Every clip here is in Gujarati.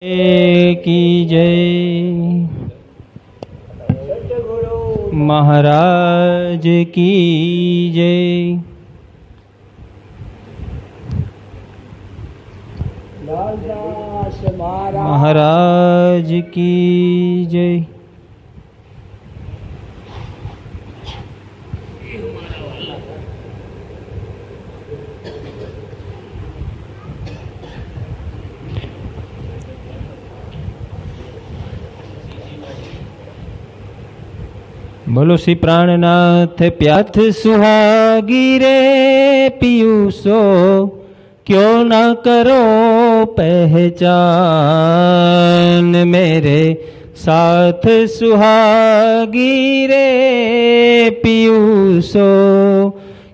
की जय, महाराज की जय। महाराज की जय। बोलो श्री प्राणनाथ प्याथ सुहागी रे पीयूषो, क्यों ना करो पहचान मेरे साथ सुहागी रे पीयूषो,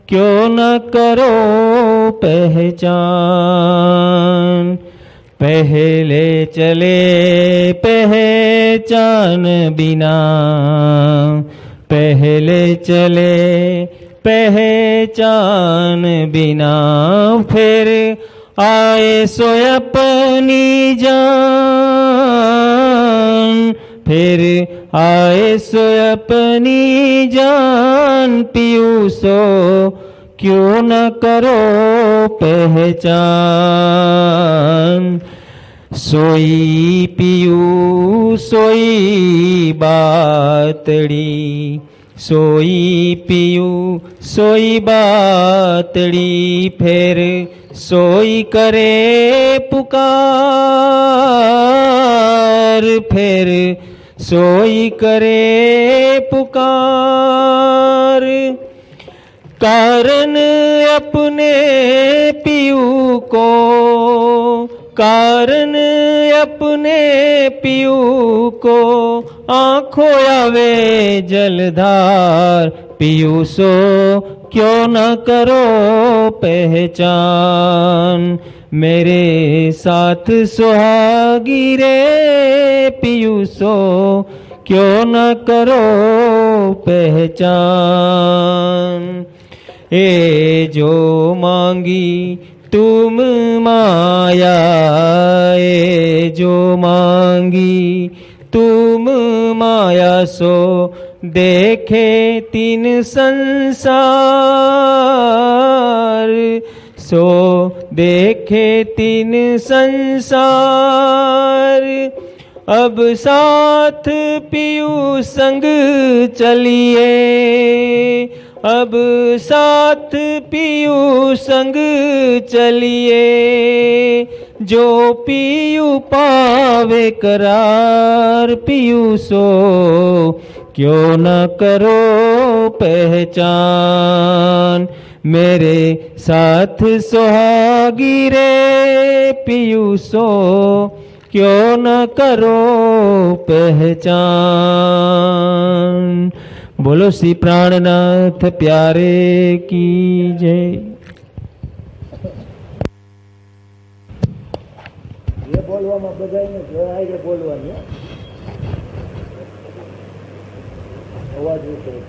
क्यों न करो पहचान। पहले चले पहचान बिना, पहले चले पहचान बिना, फिर आए सो अपनी जान, फिर आए सो अपनी जान पीयूषो, क्यों न करो पहचान। सोई पीयू सोई बातड़ी, सोई पीयू सोई बातड़ी, फिर सोई करे पुकार, फिर सोई करे पुकार। कारण अपने पीयू को, कारण अपने पीयू को, आँखों आवे जलधार पीयूषो, क्यों न करो पहचान मेरे साथ सुहागी रे पीयूषो, क्यों न करो पहचान। ए जो मांगी तुम माया, ए जो मांगी तुम माया, सो देखे तीन संसार, सो देखे तीन संसार। अब साथ पीयू संग चलिए, अब साथ पीयू संग चलिए, जो पीयू पावे करार पीयूषो, क्यों न करो पहचान मेरे साथ सुहागी रे पीयूषो, क्यों न करो पहचान। बोलो श्री प्राणनाथ प्यारे की जय। ये बोलવામાં બધાને જોડાઈને બોલવાની અવાજ ઉતરે।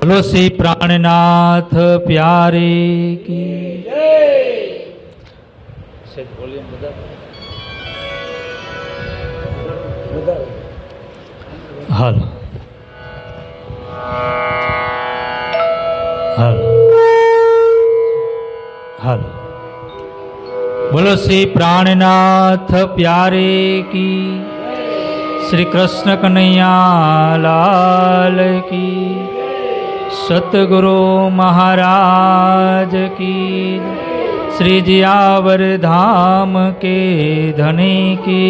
बोलो श्री प्राणनाथ प्यारे की हल हल हल। बोलो श्री प्राणनाथ प्यारे की, श्री कृष्ण कन्हैया लाल की, सतगुरु महाराज की, श्री जियावर धाम के धनी की,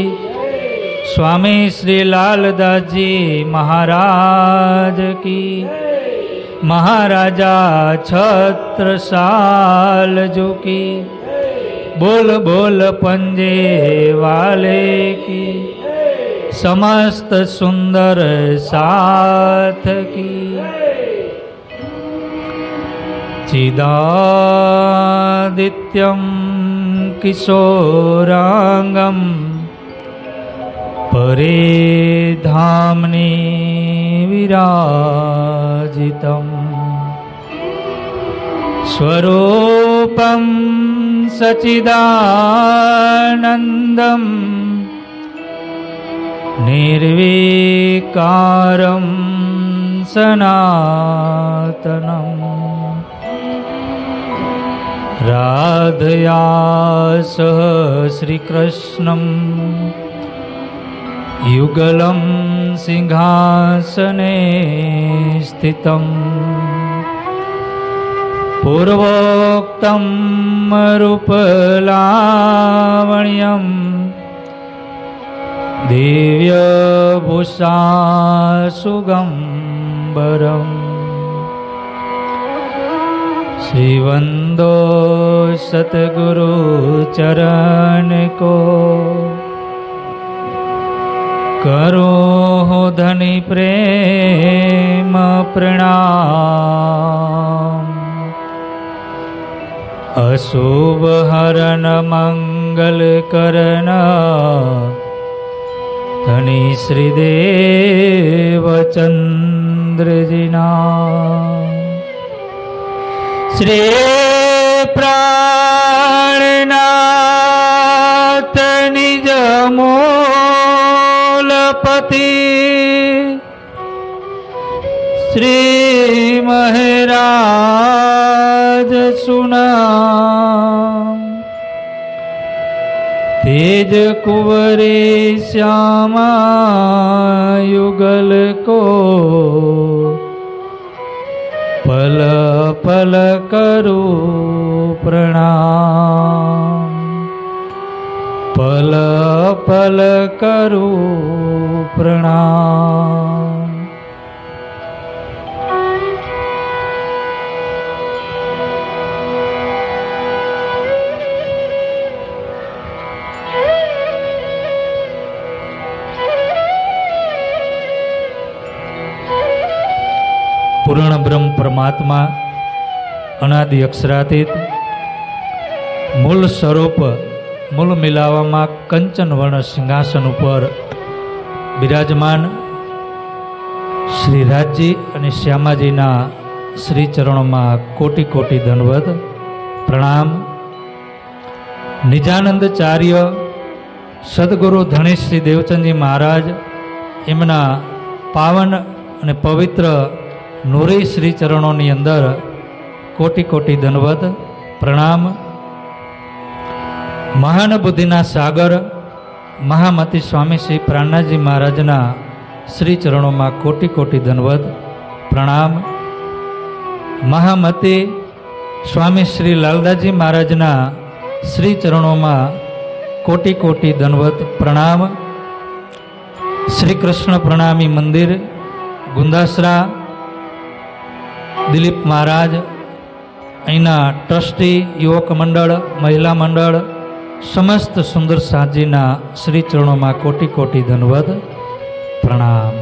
स्वामी श्री लालदास जी महाराज की, महाराजा छत्रसाल जो की, बोल बोल पंजे वाले की, समस्त सुंदर साथ की। चिदादित्यं किशोरांगं परे धाम्नि विराजितम् स्वरूपं सच्चिदानन्दं निर्विकारं सनातनम् राधया सह श्रीकृष्णं युगलं सिंहासने स्थितम् पूर्वोक्तं रूपलावण्यं दिव्यभूषा सुगम्बरम् श्रीवन्दो सतगुरु चरण को करो हो धनी प्रेम प्रणाम अशुभ हरण मंगल करन धनी श्रीदेव चंद्र जिना श्री प्राणनाथ निज मूलपति श्री महाराज सुना तेज कुंवरे श्यामा युगल को पल पल करो प्रणाम पल पल करो प्रणाम પૂર્ણ બ્રહ્મ પરમાત્મા અનાદિ અક્ષરાતીત મૂળ સ્વરૂપ મૂળ મિલાવામાં કંચન વર્ણ સિંહાસન ઉપર બિરાજમાન શ્રી રાજજી અને શ્યામાજીના શ્રી ચરણોમાં કોટી કોટી દંડવત પ્રણામ. નિજાનંદચાર્ય સદગુરુ ધણી શ્રી દેવચંદજી મહારાજ એમના પાવન અને પવિત્ર નૂરી શ્રી ચરણોની અંદર કોટી કોટી દંડવત પ્રણામ. મહાન બુદ્ધિના સાગર મહામતી સ્વામી શ્રી પ્રાણનાથજી મહારાજના શ્રી ચરણોમાં કોટી કોટી દંડવત પ્રણામ. મહામતી સ્વામી શ્રી લાલદાસજી મહારાજના શ્રી ચરણોમાં કોટી કોટી દંડવત પ્રણામ. શ્રી કૃષ્ણ પ્રણામી મંદિર ગુંદાસરા દિલીપ મહારાજ અહીંના ટ્રસ્ટી યુવક મંડળ મહિલા મંડળ સમસ્ત સુંદર સાધજીના શ્રી ચરણોમાં કોટી કોટી દંડવત પ્રણામ.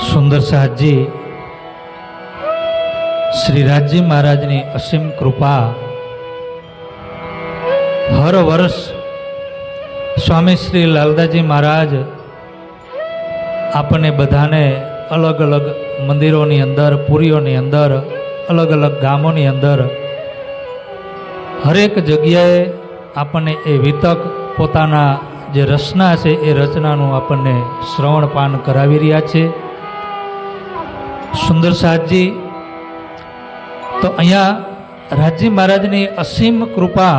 સુંદર સાહજી શ્રી રાજજી મહારાજની અસીમ કૃપા હર વર્ષ સ્વામી શ્રી લાલદાસજી મહારાજ આપણને બધાને અલગ અલગ મંદિરોની અંદર પુરીઓની અંદર અલગ અલગ ગામોની અંદર હરેક જગ્યાએ આપણને એ વિતક પોતાના જે રચના છે એ રચનાનું આપણને શ્રવણ પાન કરાવી રહ્યા છે. સુંદર સાહજી તો અહીંયા રાજજી મહારાજની અસીમ કૃપા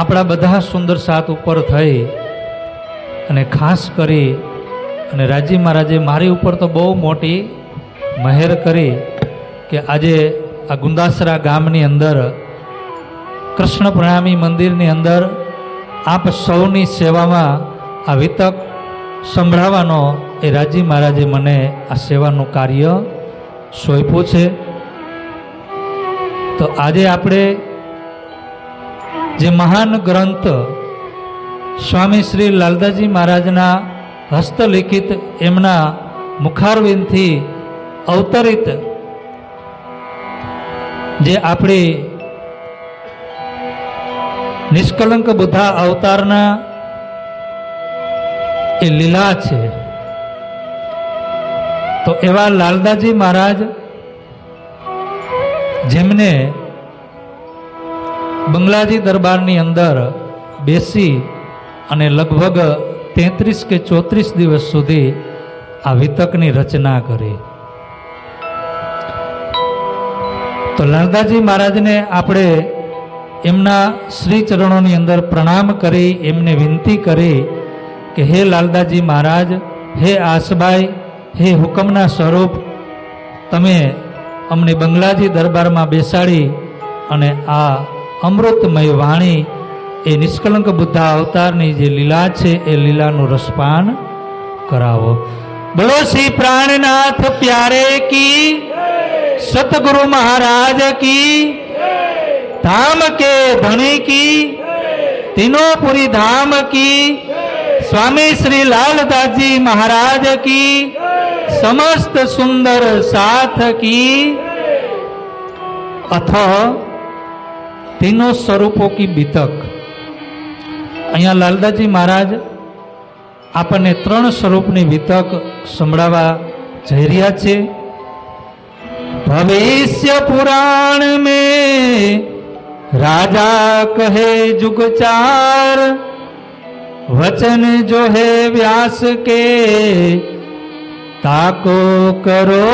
આપણા બધા સુંદર સાથ ઉપર થઈ અને ખાસ કરી અને રાજી મહારાજે મારી ઉપર તો બહુ મોટી મહેર કરી કે આજે આ ગુંદાસરા ગામની અંદર કૃષ્ણ પ્રણામી મંદિરની અંદર આપ સૌની સેવામાં આ વિતક સંભળાવવાનો એ રાજી મહારાજે મને આ સેવાનું કાર્ય સોંપ્યું છે. તો આજે આપણે જે મહાન ગ્રંથ સ્વામી શ્રી લાલદાસજી મહારાજના હસ્તલિખિત એમના મુખારવિંદથી અવતરિત જે આપણી નિષ્કલંક બુદ્ધા અવતારના એ લીલા છે. તો એવા લાલદાસજી મહારાજ જેમને બંગલાજી દરબારની અંદર બેસી અને લગભગ 33 કે 34 દિવસ સુધી આ વિતકની રચના કરી. તો લાલદાસજી મહારાજને આપણે એમના શ્રી ચરણોની અંદર પ્રણામ કરી એમને વિનંતી કરી કે હે લાલદાસજી મહારાજ, હે આસબાઈ, હે હુકમના સ્વરૂપ, તમે અમને બંગલાજી દરબારમાં બેસાડી અને આ અમૃતમય વાણી એ નિષ્કલંક બુદ્ધા અવતારની જે લીલા છે એ લીલાનું રસપાન કરાવો. બોલો શ્રી પ્રાણનાથ પ્યારે કી, સતગુરુ મહારાજ કી, धाम के धनी की, तीनोंपुरी धाम की, स्वामी श्री लालदास जी महाराज की, समस्त सुंदर साथ की, अथ तीनों स्वरूपों की बीतक. अहियां लालदासजी महाराज आपने 3 स्वरूपनी बीतक संभळावा जई रह्या छे. भविष्य पुराण में राजा कहे जुग चार, वचन जो है व्यास के, ताको करो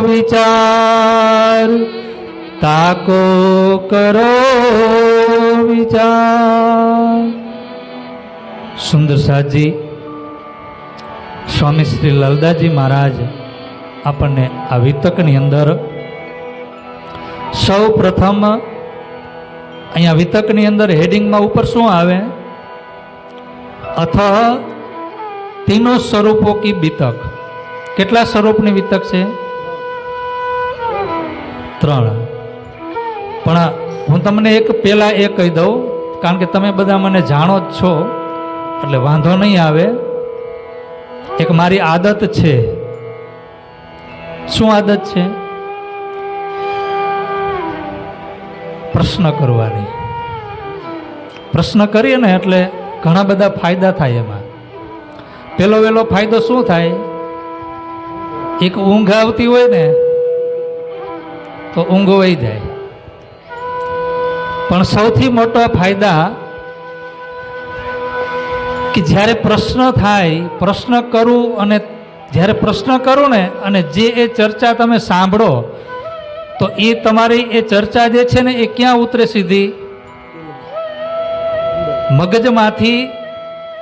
विचार, ताको करो विचार. सुंदर साथ जी स्वामी श्री लालदासजी महाराज आपने आ वितकनी अंदर सौ प्रथम अहींया वितकनी अंदर हेडिंग में ऊपर शुं आवे, अथ तीनों स्वरूपों की बीतक. केटला स्वरूपनी बीतक छे? 3. पण हूँ तमने एक पहला ए कही दऊं, कारण के तमे बधा मने जाणो ज छो એટલે વાંધો નહીં આવે. એક મારી આદત છે. શું આદત છે? પ્રશ્ન કરવાની. પ્રશ્ન કરીએ ને એટલે ઘણા બધા ફાયદા થાય એમાં. પેલો વેલો ફાયદો શું થાય? એક ઊંઘ આવતી હોય ને તો ઊંઘ વહી જાય. પણ સૌથી મોટો ફાયદા કે જ્યારે પ્રશ્ન થાય, પ્રશ્ન કરું અને જ્યારે પ્રશ્ન કરું ને અને જે એ ચર્ચા તમે સાંભળો તો એ તમારી એ ચર્ચા જે છે ને એ ક્યાં ઉતરે? સીધી મગજમાંથી,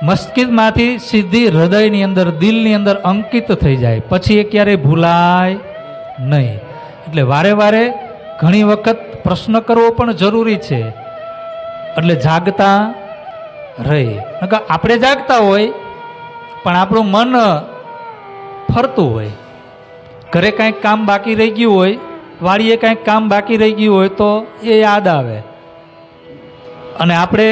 મસ્તિષ્કમાંથી સીધી હૃદયની અંદર, દિલની અંદર અંકિત થઈ જાય. પછી એ ક્યારેય ભૂલાય નહીં. એટલે વારે વારે ઘણી વખત પ્રશ્ન કરવો પણ જરૂરી છે. એટલે જાગતા રહી. આપણે જાગતા હોય પણ આપણું મન ફરતું હોય. ઘરે કાંઈક કામ બાકી રહી ગયું હોય, વાડીએ કાંઈક કામ બાકી રહી ગયું હોય તો એ યાદ આવે. અને આપણે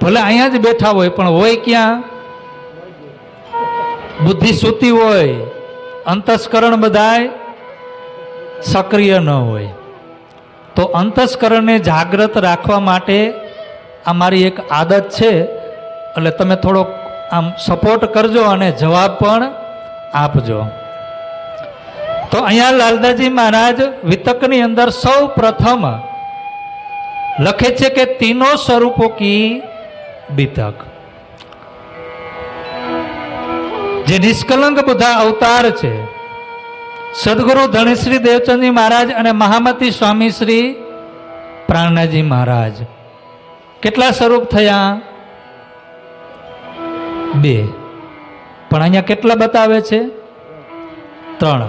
ભલે અહીંયા જ બેઠા હોય પણ હોય ક્યાં? બુદ્ધિ સૂતી હોય, અંતસ્કરણ બધાય સક્રિય ન હોય. તો અંતસ્કરણને જાગૃત રાખવા માટે આ મારી એક આદત છે. એટલે તમે થોડોક આમ સપોર્ટ કરજો અને જવાબ પણ આપજો. તો અહીંયા લાલદાસજી મહારાજ વિતકની અંદર સૌ પ્રથમ લખે છે કે तीनों स्वरूपों की बीतक. જે નિષ્કલંક બુદ્ધા અવતાર છે, સદગુરુ ધણીશ્રી દેવચંદજી મહારાજ અને મહામતી સ્વામી શ્રી પ્રાણનાથજી મહારાજ. કેટલા સ્વરૂપ થયા? 2. પણ અહીંયા કેટલા બતાવે છે? 3.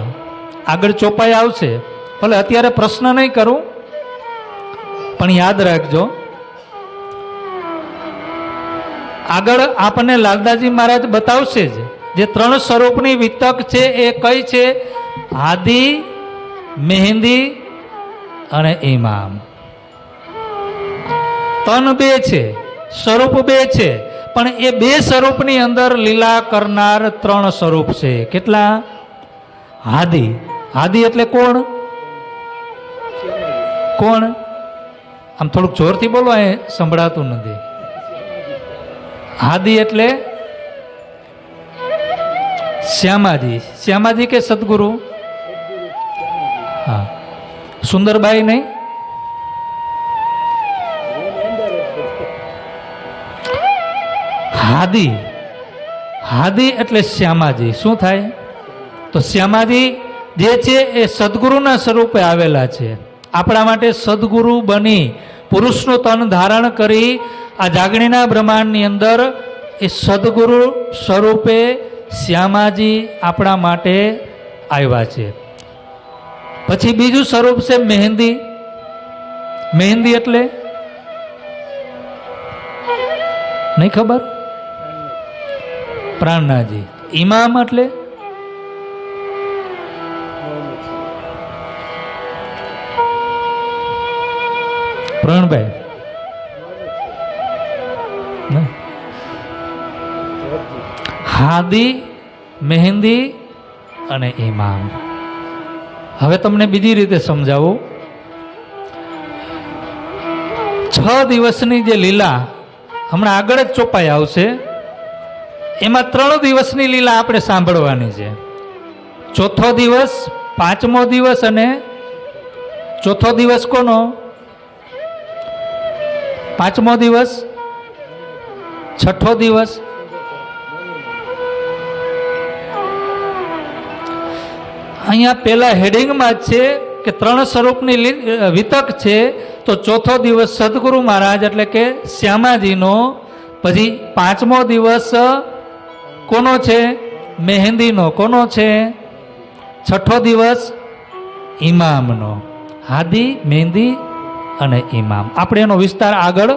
આગળ ચોપાઈ આવશે. ભલે અત્યારે પ્રશ્ન નહીં કરું, પણ યાદ રાખજો, આગળ આપણને લાલદાસજી મહારાજ બતાવશે જ. જે 3 સ્વરૂપની વિતક છે એ કઈ છે? હાદી, મહેંદી અને ઇમામ. તન 2 છે, સ્વરૂપ 2 છે, પણ એ 2 સ્વરૂપની અંદર લીલા કરનાર 3 સ્વરૂપ છે. કેટલા? હાદી. હાદી એટલે કોણ? કોણ? આમ થોડુંક જોરથી બોલો, એ સંભળાતું નથી. હાદી એટલે શ્યામાજી. શ્યામાજી કે સદગુરુ? હા. સુંદરબાઈ નહીં? હાદી. હાદી એટલે શ્યામાજી. શું થાય? તો શ્યામાજી જે છે એ સદગુરુના સ્વરૂપે આવેલા છે. આપણા માટે સદગુરુ બની પુરુષનું તન ધારણ કરી આ જાગણીના બ્રહ્માંડની અંદર એ સદગુરુ સ્વરૂપે શ્યામાજી આપણા માટે આવ્યા છે. પછી બીજું સ્વરૂપ છે મહેંદી. મહેંદી એટલે નહીં ખબર? પ્રાણનાજી. ઇમામ એટલે પ્રણભાઈ હાદી, મહેંદી અને ઇમામ. હવે તમને બીજી રીતે સમજાવું. 6 દિવસની જે લીલા હમણાં આગળ જ ચોપાઈ આવશે, એમાં 3 દિવસની લીલા આપણે સાંભળવાની છે. 4થો દિવસ, 5મો દિવસ અને 4થો દિવસ કોનો? 5મો દિવસ, 6થો દિવસ. અહીંયા પેલા હેડિંગમાં જ છે કે 3 સ્વરૂપની વિતક છે. તો 4થો દિવસ સદગુરુ મહારાજ એટલે કે શ્યામાજીનો. પછી 5મો દિવસ કોનો છે? મહેંદીનો. કોનો છે? 6થો દિવસ ઇમામનો. હાદી, મહેંદી અને ઇમામ. આપણે એનો વિસ્તાર આગળ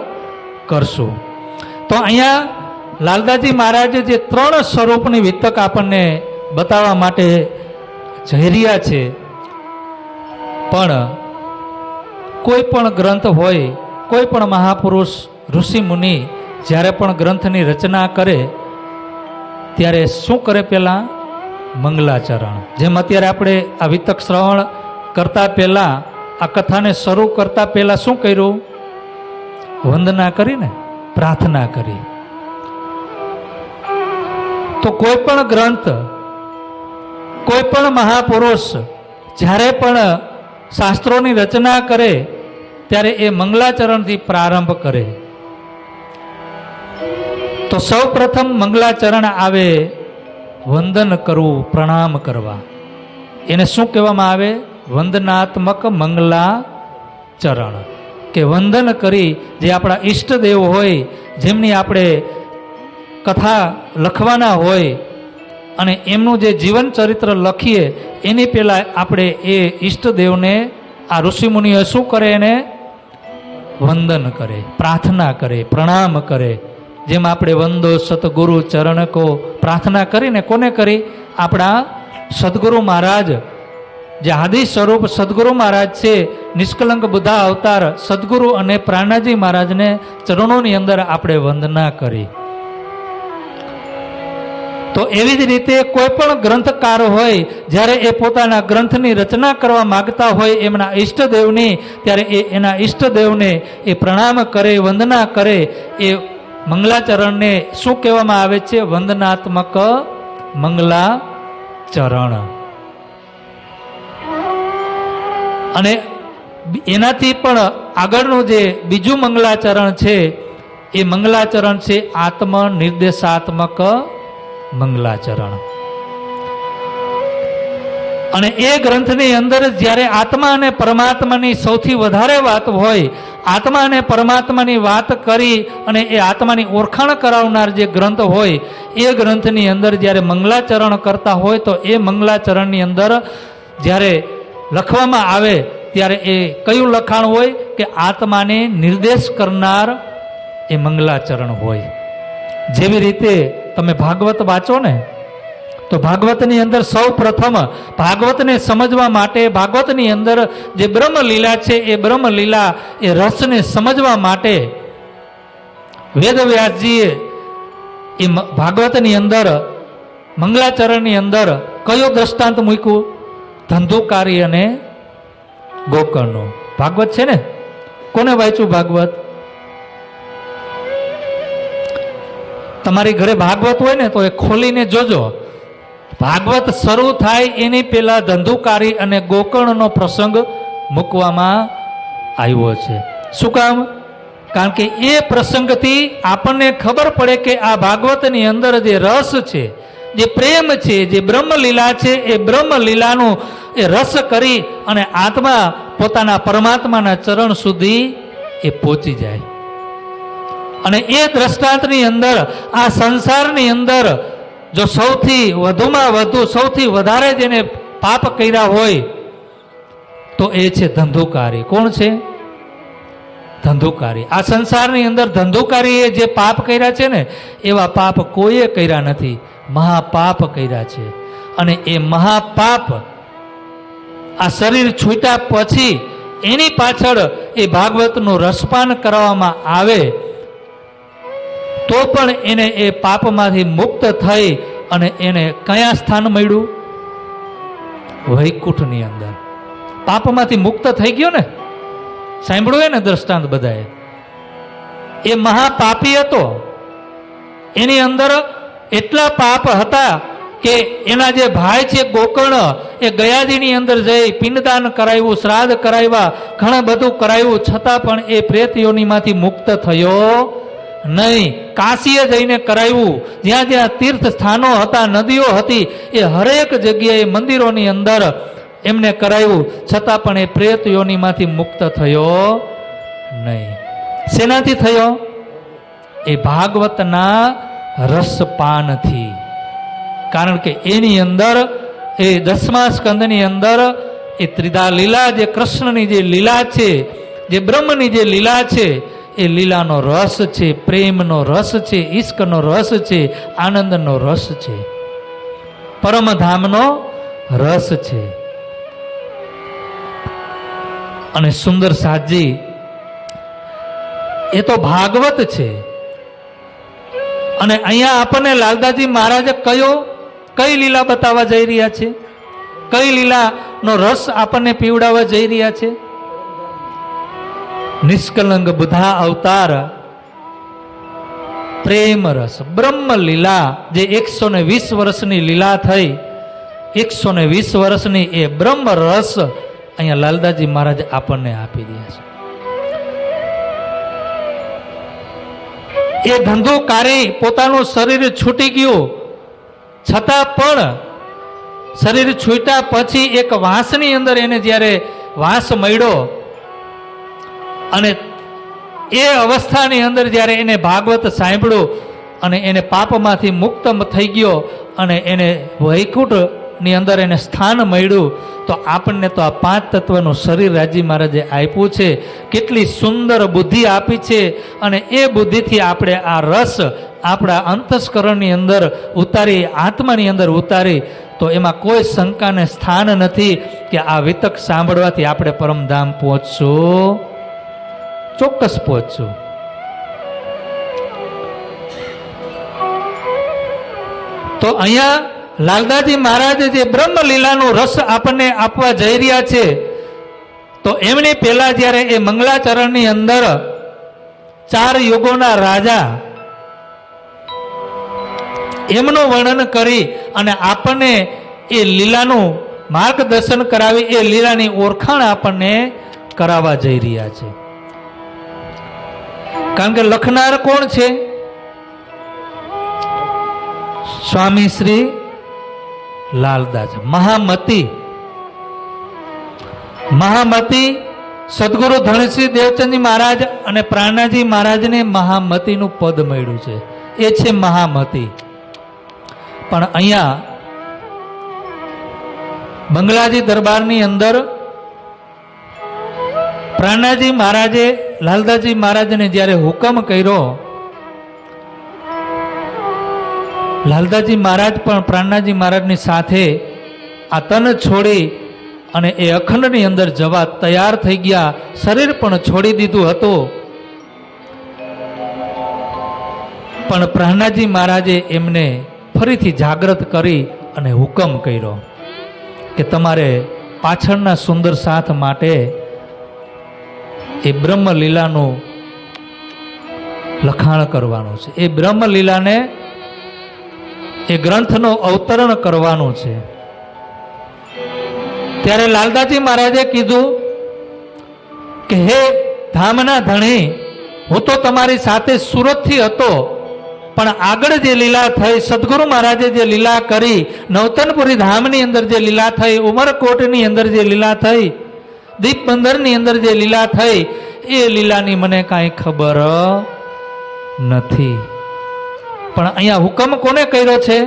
કરશું. તો અહીંયા લાલદાસજી મહારાજે જે 3 સ્વરૂપની વિતક આપણને બતાવવા માટે જઈ રહ્યા છે. પણ કોઈ પણ ગ્રંથ હોય, કોઈ પણ મહાપુરુષ ઋષિ મુનિ જ્યારે પણ ગ્રંથની રચના કરે ત્યારે શું કરે? પહેલા મંગલાચરણ. જેમ અત્યારે આપણે આ વિતક શ્રવણ કરતા પહેલા, આ કથાને શરૂ કરતા પહેલા શું કર્યું? વંદના કરીને, પ્રાર્થના કરી. તો કોઈ પણ ગ્રંથ, કોઈ પણ મહાપુરુષ જ્યારે પણ શાસ્ત્રોની રચના કરે ત્યારે એ મંગલાચરણથી પ્રારંભ કરે. તો સૌ પ્રથમ મંગલાચરણ આવે, વંદન કરવું, પ્રણામ કરવા. એને શું કહેવામાં આવે? વંદનાત્મક મંગલાચરણ. કે વંદન કરી જે આપણા ઈષ્ટદેવ હોય, જેમની આપણે કથા લખવાના હોય અને એમનું જે જીવન ચરિત્ર લખીએ એની પહેલાં આપણે એ ઈષ્ટદેવને આ ઋષિમુનિઓ શું કરે? એને વંદન કરે, પ્રાર્થના કરે, પ્રણામ કરે. જેમ આપણે વંદો સતગુરુ ચરણકો પ્રાર્થના કરીને કોને કરી? આપણા સદગુરુ મહારાજ, જે આદિ સ્વરૂપ સદગુરુ મહારાજ છે, નિષ્કલંક બુદ્ધા અવતાર સદગુરુ અને પ્રાણનાજી મહારાજને ચરણોની અંદર આપણે વંદના કરી. તો એવી જ રીતે કોઈ પણ ગ્રંથકાર હોય, જ્યારે એ પોતાના ગ્રંથની રચના કરવા માગતા હોય એમના ઈષ્ટદેવની, ત્યારે એ એના ઈષ્ટદેવને એ પ્રણામ કરે, વંદના કરે. એ મંગલાચરણને શું કહેવામાં આવે છે? વંદનાત્મક મંગલાચરણ. અને એનાથી પણ આગળનું જે બીજું મંગલાચરણ છે એ મંગલાચરણ છે આત્મનિર્દેશાત્મક મંગલાચરણ. અને એ ગ્રંથની અંદર જ્યારે આત્મા અને પરમાત્માની સૌથી વધારે વાત હોય, આત્મા અને પરમાત્માની વાત કરી અને એ આત્માની ઓળખાણ કરાવનાર જે ગ્રંથ હોય, એ ગ્રંથની અંદર જ્યારે મંગલાચરણ કરતા હોય તો એ મંગલાચરણની અંદર જ્યારે લખવામાં આવે ત્યારે એ કયું લખાણ હોય કે આત્માને નિર્દેશ કરનાર એ મંગલાચરણ હોય. જેવી રીતે તમે ભાગવત વાંચો ને તો ભાગવતની અંદર સૌ પ્રથમ ભાગવતને સમજવા માટે, ભાગવતની અંદર જે બ્રહ્મલીલા છે એ બ્રહ્મલીલા એ રસને સમજવા માટે વેદવ્યાસજીએ એ ભાગવતની અંદર મંગલાચરણની અંદર કયો દ્રષ્ટાંત મૂક્યું? ધંધુકારી અને ગોકર્ણનું. ભાગવત છે ને, કોને વાંચ્યું ભાગવત? તમારી ઘરે ભાગવત હોય ને તો એ ખોલીને જોજો. ભાગવત શરૂ થાય એની પહેલા ધંધુકારી અને ગોકર્ણનો પ્રસંગ મૂકવામાં આવ્યો છે. શું કામ? કારણ કે એ પ્રસંગથી આપણને ખબર પડે કે આ ભાગવતની અંદર જે રસ છે, જે પ્રેમ છે, જે બ્રહ્મલીલા છે, એ બ્રહ્મલીલાનું એ રસ કરી અને આત્મા પોતાના પરમાત્માના ચરણ સુધી એ પહોંચી જાય. અને એ દ્રષ્ટાંતની અંદર આ સંસારની અંદર જો સૌથી વધુમાં વધુ સૌથી વધારે જેને પાપ કર્યા હોય તો એ છે ધંધુકારી. કોણ છે? ધંધુકારી. આ સંસારની અંદર ધંધુકારીએ જે પાપ કર્યા છે ને એવા પાપ કોઈએ કર્યા નથી, મહાપાપ કર્યા છે. અને એ મહાપાપ આ શરીર છૂટ્યા પછી એની પાછળ એ ભાગવતનું રસપાન કરવામાં આવે તો પણ એને એ પાપમાંથી મુક્ત થઈ અને એને કયા સ્થાન મળ્યું? વૈકુંઠની અંદર. પાપમાંથી મુક્ત થઈ ગયો ને. સાંભળ્યું ને દ્રષ્ટાંત બધાએ? એ મહાપાપી હતો. એની અંદર એટલા પાપ હતા કે એના જે ભાઈ છે ગોકર્ણ, એ ગયાજીની અંદર જઈ પિંડદાન કરાવ્યું, શ્રાદ્ધ કરાવ્યા, ઘણા બધું કરાવ્યું, છતાં પણ એ પ્રેત યોનિમાંથી મુક્ત થયો નહીં. કાશીએ જઈને કરાવ્યું, જ્યાં જ્યાં તીર્થ સ્થાનો હતા, નદીઓ હતી, એ હરેક જગ્યાએ મંદિરોની અંદર એમને કરાવ્યું, છતાં પણ એ પ્રેત યોનિમાંથી મુક્ત થયો નહીં. શેનાથી થયો? એ ભાગવતના રસપાનથી. કારણ કે એની અંદર એ 10મા સ્કંદની અંદર એ ત્રિધા લીલા, જે કૃષ્ણની જે લીલા છે, જે બ્રહ્મની જે લીલા છે, એ લીલાનો રસ છે, પ્રેમનો રસ છે, ઈશ્કનો રસ છે, આનંદનો રસ છે, પરમધામનો રસ છે. અને સુંદર સાજી એ તો ભાગવત છે. અને અહીંયા આપણને લાલદાસજી મહારાજે કઈ લીલા બતાવવા જઈ રહ્યા છે? કઈ લીલાનો રસ આપણને પીવડાવવા જઈ રહ્યા છે? નિષ્કલંક બુધા અવતાર પ્રેમ રસ બ્રહ્મ લીલા, જે 120 વર્ષની લીલા થઈ, 120 વર્ષની એ બ્રહ્મ રસ અહીંયા લાલદાસજી મહારાજ આપણને આપી રહ્યા છે. એ ધંધુકારી પોતાનું શરીર છૂટી ગયું, છતાં પણ શરીર છૂટ્યા પછી એક વાંસની અંદર એને જ્યારે વાંસ મળ્યો અને એ અવસ્થાની અંદર જ્યારે એને ભાગવત સાંભળ્યું અને એને પાપમાંથી મુક્ત થઈ ગયો અને એને વૈકુંઠની અંદર એને સ્થાન મળ્યું, તો આપણને તો આ 5 તત્વનું શરીર રાજી મહારાજે આપ્યું છે. કેટલી સુંદર બુદ્ધિ આપી છે. અને એ બુદ્ધિથી આપણે આ રસ આપણા અંતસ્કરણની અંદર ઉતારી, આત્માની અંદર ઉતારી, તો એમાં કોઈ શંકાને સ્થાન નથી કે આ વિતક સાંભળવાથી આપણે પરમધામ પહોંચશું. ચોક્કસ પહોંચશું. તો અહીંયા લાલદાસજી મહારાજે જે બ્રહ્મલીલાનો રસ આપણને આપવા જઈ રહ્યા છે, તો એમની પહેલા જ્યારે એ મંગલાચરણની અંદર 4 યુગોના રાજા એમનું વર્ણન કરી અને આપણને એ લીલાનું માર્ગદર્શન કરાવી, એ લીલાની ઓળખાણ આપણને કરાવવા જઈ રહ્યા છે. કારણ કે લખનાર કોણ છે? સ્વામી શ્રી લાલદાસ મહામતી. મહામતી સદગુરુ ધણસિંહ દેવચંદજી મહારાજ અને પ્રાણાજી મહારાજને મહામતીનું પદ મળ્યું છે, એ છે મહામતી. પણ અહીંયા બંગલાજી દરબારની અંદર પ્રાણાજી મહારાજે લાલદાસજી મહારાજને જ્યારે હુકમ કર્યો, લાલદાસજી મહારાજ પણ પ્રાણાજી મહારાજની સાથે આ તન છોડી અને એ અખંડની અંદર જવા તૈયાર થઈ ગયા. શરીર પણ છોડી દીધું હતું, પણ પ્રાણાજી મહારાજે એમને ફરીથી જાગૃત કરી અને હુકમ કર્યો કે તમારે પાછળના સુંદર સાથ માટે એ બ્રહ્મલીલાનું લખાણ કરવાનું છે, એ બ્રહ્મલીલાને એ ગ્રંથનું અવતરણ કરવાનું છે. ત્યારે લાલદાસજી મહારાજે કીધું કે હે ધામના ધણી, હું તો તમારી સાથે સુરતથી હતો, પણ આગળ જે લીલા થઈ, સદગુરુ મહારાજે જે લીલા કરી, નવતનપુરી ધામની અંદર જે લીલા થઈ, ઉમરકોટની અંદર જે લીલા થઈ, દીપ બંદરની અંદર જે લીલા થઈ, એ લીલાની મને કાંઈ ખબર નથી. પણ અહીંયા હુકમ કોને કર્યો છે?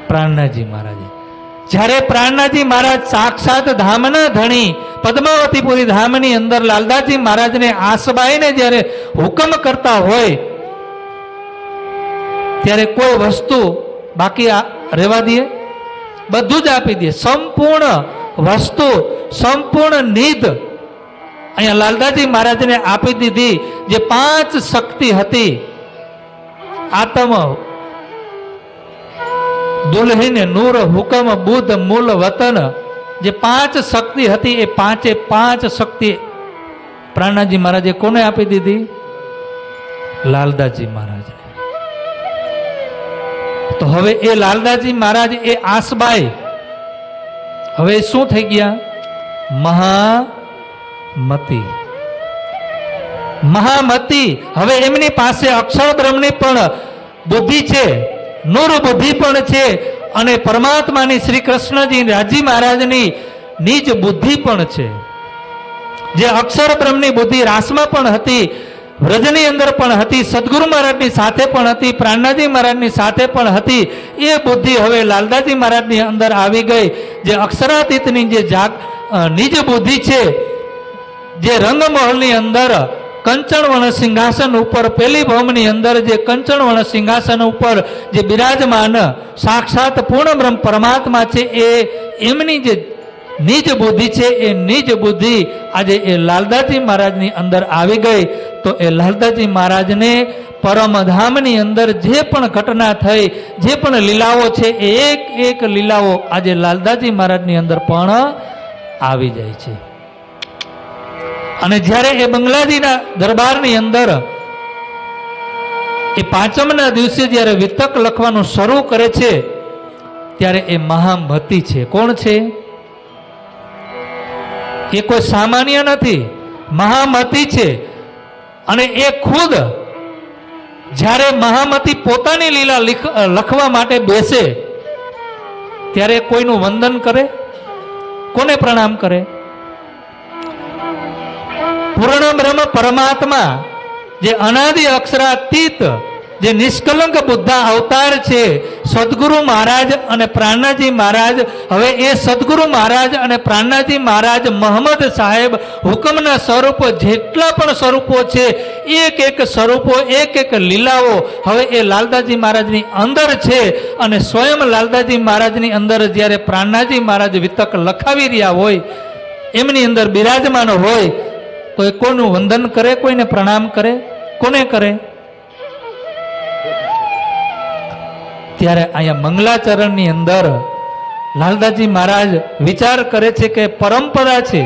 પ્રાણનાથજી મહારાજે. જ્યારે પ્રાણનાથજી મહારાજ સાક્ષાત ધામના ધણી પદ્માવતીપુરી ધામની અંદર લાલદાસજી મહારાજને આસબાઈને જ્યારે હુકમ કરતા હોય, ત્યારે કોઈ વસ્તુ બાકી રહેવા દે? બધું જ આપી દે. સંપૂર્ણ વસ્તુ, સંપૂર્ણ નિધ અહીંયા લાલદાસજી મહારાજને આપી દીધી. જે 5 શક્તિ હતી, આત્મ, દુલ્હીન, નૂર, હુકમ, બુદ્ધ, મૂલ, વતન, જે 5 શક્તિ હતી, એ 5 શક્તિ પ્રાણનાથજી મહારાજે કોને આપી દીધી? લાલદાસજી મહારાજે. તો હવે એ લાલદાસજી મહારાજ એ આસબાઈ હવે શું થઈ ગયા? મહામતી. મહામતી. હવે એમની પાસે અક્ષર બ્રહ્મની પણ બુદ્ધિ છે, નૂર બુદ્ધિ પણ છે, અને પરમાત્માની શ્રી કૃષ્ણજી રાજી મહારાજની નિજ બુદ્ધિ પણ છે. જે અક્ષર બ્રહ્મની બુદ્ધિ રાસમાં પણ હતી, વ્રજની અંદર પણ હતી, સદગુરુ મહારાજની સાથે પણ હતી, પ્રાણનાથજી મહારાજની સાથે પણ હતી. એ બુદ્ધિ હવે લાલદાસજી મહારાજની અંદર આવી ગઈ. જે અક્ષરાતીતની જે નિજ બુદ્ધિ છે, જે રંગમહલની અંદર કંચનવર્ણ સિંહાસન ઉપર, પેલી ભૌમની અંદર જે કંચનવર્ણ સિંહાસન ઉપર જે બિરાજમાન સાક્ષાત પૂર્ણ બ્રહ્મ પરમાત્મા છે, એ એમની જે નિજ બુદ્ધિ છે, એ નિજ બુદ્ધિ આજે એ લાલદાસજી મહારાજની અંદર આવી ગઈ. તો એ લાલદાસજી મહારાજને પરમધામની અંદર જે પણ ઘટના થઈ, જે પણ લીલાઓ છે, એ એક એક લીલાઓ આજે લાલદાસજી મહારાજની અંદર પણ આવી જાય છે. અને જ્યારે એ બંગલાજીના દરબારની અંદર એ 5મના દિવસે જ્યારે વિતક લખવાનું શરૂ કરે છે, ત્યારે એ મહામતી છે. કોણ છે? એ કોઈ સામાન્ય નથી, મહામતી છે. અને એ ખુદ જ્યારે મહામતી પોતાની લીલા લખવા માટે બેસે, ત્યારે કોઈનું વંદન કરે? કોને પ્રણામ કરે? પૂર્ણ બ્રહ્મ પરમાત્મા, જે અનાદિ અક્ષરાતીત, જે નિષ્કલંક બુદ્ધા અવતાર છે, સદગુરુ મહારાજ અને પ્રાણનાથજી મહારાજ. હવે એ સદગુરુ મહારાજ અને પ્રાણનાથજી મહારાજ મહંમદ સાહેબ હુકમના સ્વરૂપ, જેટલા પણ સ્વરૂપો છે, એક એક સ્વરૂપો, એક એક લીલાઓ હવે એ લાલદાસજી મહારાજની અંદર છે. અને સ્વયં લાલદાસજી મહારાજની અંદર જ્યારે પ્રાણનાથજી મહારાજ વિતક લખાવી રહ્યા હોય, એમની અંદર બિરાજમાન હોય, તો એ કોઈનું વંદન કરે? કોઈને પ્રણામ કરે? કોને કરે? ત્યારે અહીંયા મંગલાચરણની અંદર લાલદાસજી મહારાજ વિચાર કરે છે કે પરંપરા છે,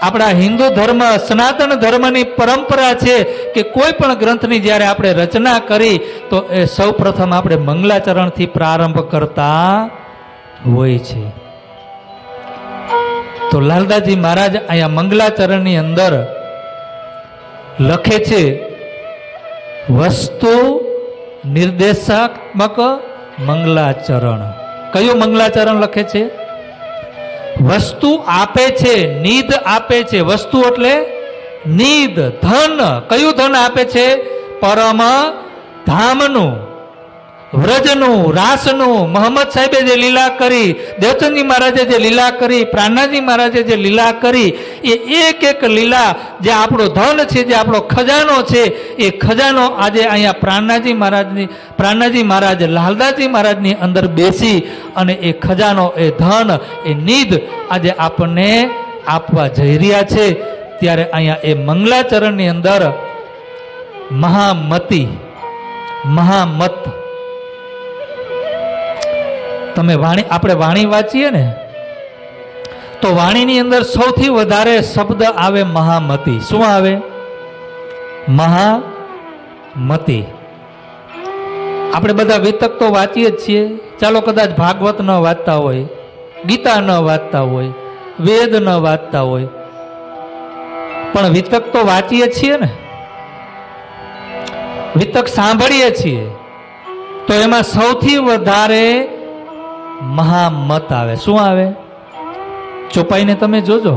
આપણા હિન્દુ ધર્મ, સનાતન ધર્મની પરંપરા છે કે કોઈ પણ ગ્રંથની જ્યારે આપણે રચના કરી, તો એ સૌ પ્રથમ આપણે મંગલાચરણથી પ્રારંભ કરતા હોય છે. તો લાલદાસજી મહારાજ અહીંયા મંગલાચરણની અંદર લખે છે, વસ્તુ નિર્દેશાત્મક મંગલાચરણ. કયું મંગલાચરણ લખે છે? વસ્તુ આપે છે, નિધ આપે છે. વસ્તુ એટલે નિધ, ધન. કયું ધન આપે છે? પરમ ધામનું, વ્રજનું, રાસનું. મોહમ્મદ સાહેબે જે લીલા કરી, દેવચંદજી મહારાજે જે લીલા કરી, પ્રાણનાજી મહારાજે જે લીલા કરી, એ એક એક લીલા જે આપણો ધન છે, જે આપણો ખજાનો છે, એ ખજાનો આજે અહીંયા પ્રાણનાજી મહારાજ લાલદાસજી મહારાજની અંદર બેસી અને એ ખજાનો, એ ધન, એ નિધ આજે આપણને આપવા જઈ રહ્યા છે. ત્યારે અહીંયા એ મંગલાચરણની અંદર મહામતી, મહામત, તમે આપણે વાણી વાંચીએ ને તો વાણીની અંદર સૌથી વધારે શબ્દ આવે મહામતી. શું આવે? મહામતી. આપણે બધા વિતક તો વાંચીએ જ છીએ. ચાલો કદાચ ભાગવત ન વાંચતા હોય, ગીતા ન વાંચતા હોય, વેદ ન વાંચતા હોય, પણ વિતક તો વાંચીએ છીએ ને, વિતક સાંભળીએ છીએ. તો એમાં સૌથી વધારે મહામત આવે. શું આવે? ચોપાઈને તમે જોજો.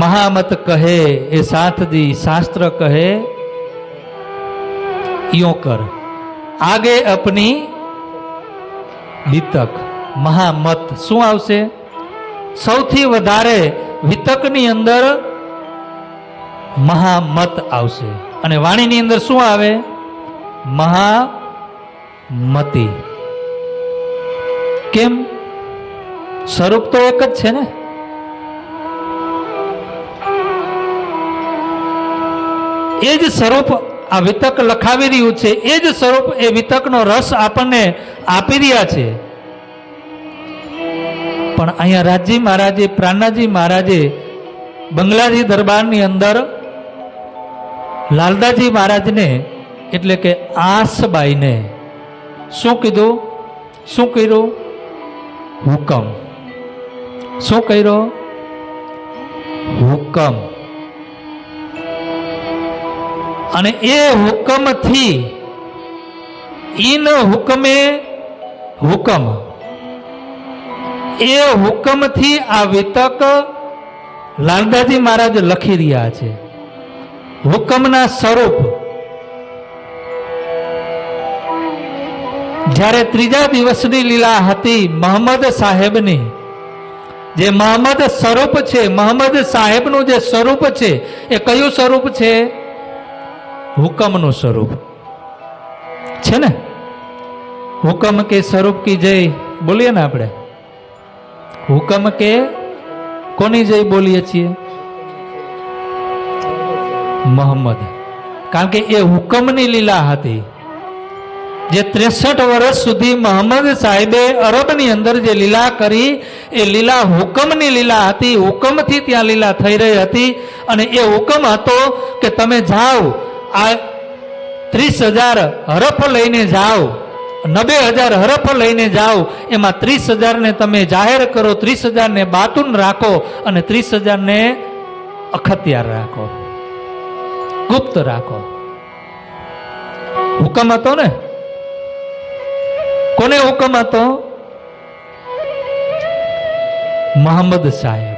મહામત કહે એ સાથજી શાસ્ત્ર કહે યો કર, આગે અપની વિતક. મહામત શું આવશે? સૌથી વધારે વિતકની અંદર મહામત આવશે. અને વાણીની અંદર શું આવે? મહામતી. કેમ? સ્વરૂપ તો એક જ છે ને. એ જ સ્વરૂપ આ વિતક લખાવી રહ્યું છે, એ જ સ્વરૂપ એ વિતકનો રસ આપણને આપી રહ્યા છે. પણ અહીંયા રાજજી મહારાજે, પ્રાણનાજી મહારાજે બંગલાજી દરબારની અંદર લાલદાસજી મહારાજને એટલે કે આસબાઈને શું કીધું? શું કર્યું? હુકમ. શું કર્યો? હુકમ. અને એ હુકમથી ઈન હુકમે હુકમ, એ હુકમથી આ વિતક લાલદાસજી મહારાજ લખી રહ્યા છે. હુકમના સ્વરૂપ જ્યારે ત્રીજા દિવસની લીલા હતી મોહમ્મદ સાહેબની, જે મોહમ્મદ સ્વરૂપ છે, મોહમ્મદ સાહેબનું જે સ્વરૂપ છે, એ કયું સ્વરૂપ છે? હુકમનું સ્વરૂપ છે ને. હુકમ કે સ્વરૂપ કી જય બોલીએ ને આપણે. હુકમ કે કોની જય બોલીએ છીએ? મોહમ્મદ. કારણ કે એ હુકમની લીલા હતી. જે 63 વર્ષ સુધી મોહમ્મદ સાહેબે અરબની અંદર જે લીલા કરી, એ લીલા હુકમની લીલા હતી. હુકમથી ત્યાં લીલા થઈ રહી હતી. અને એ હુકમ હતો કે તમે જાઓ, આ 30,000 હરફ લઈને જાઓ, 90,000 હરફ લઈને જાઓ, એમાં 30,000 ને તમે જાહેર કરો, 30,000 ને બાતુન રાખો અને 30,000 ને અખત્યાર રાખો, ગુપ્ત રાખો. હુકમ હતો ને. કોને હુકમ હતો? મોહમ્મદ સાહેબ.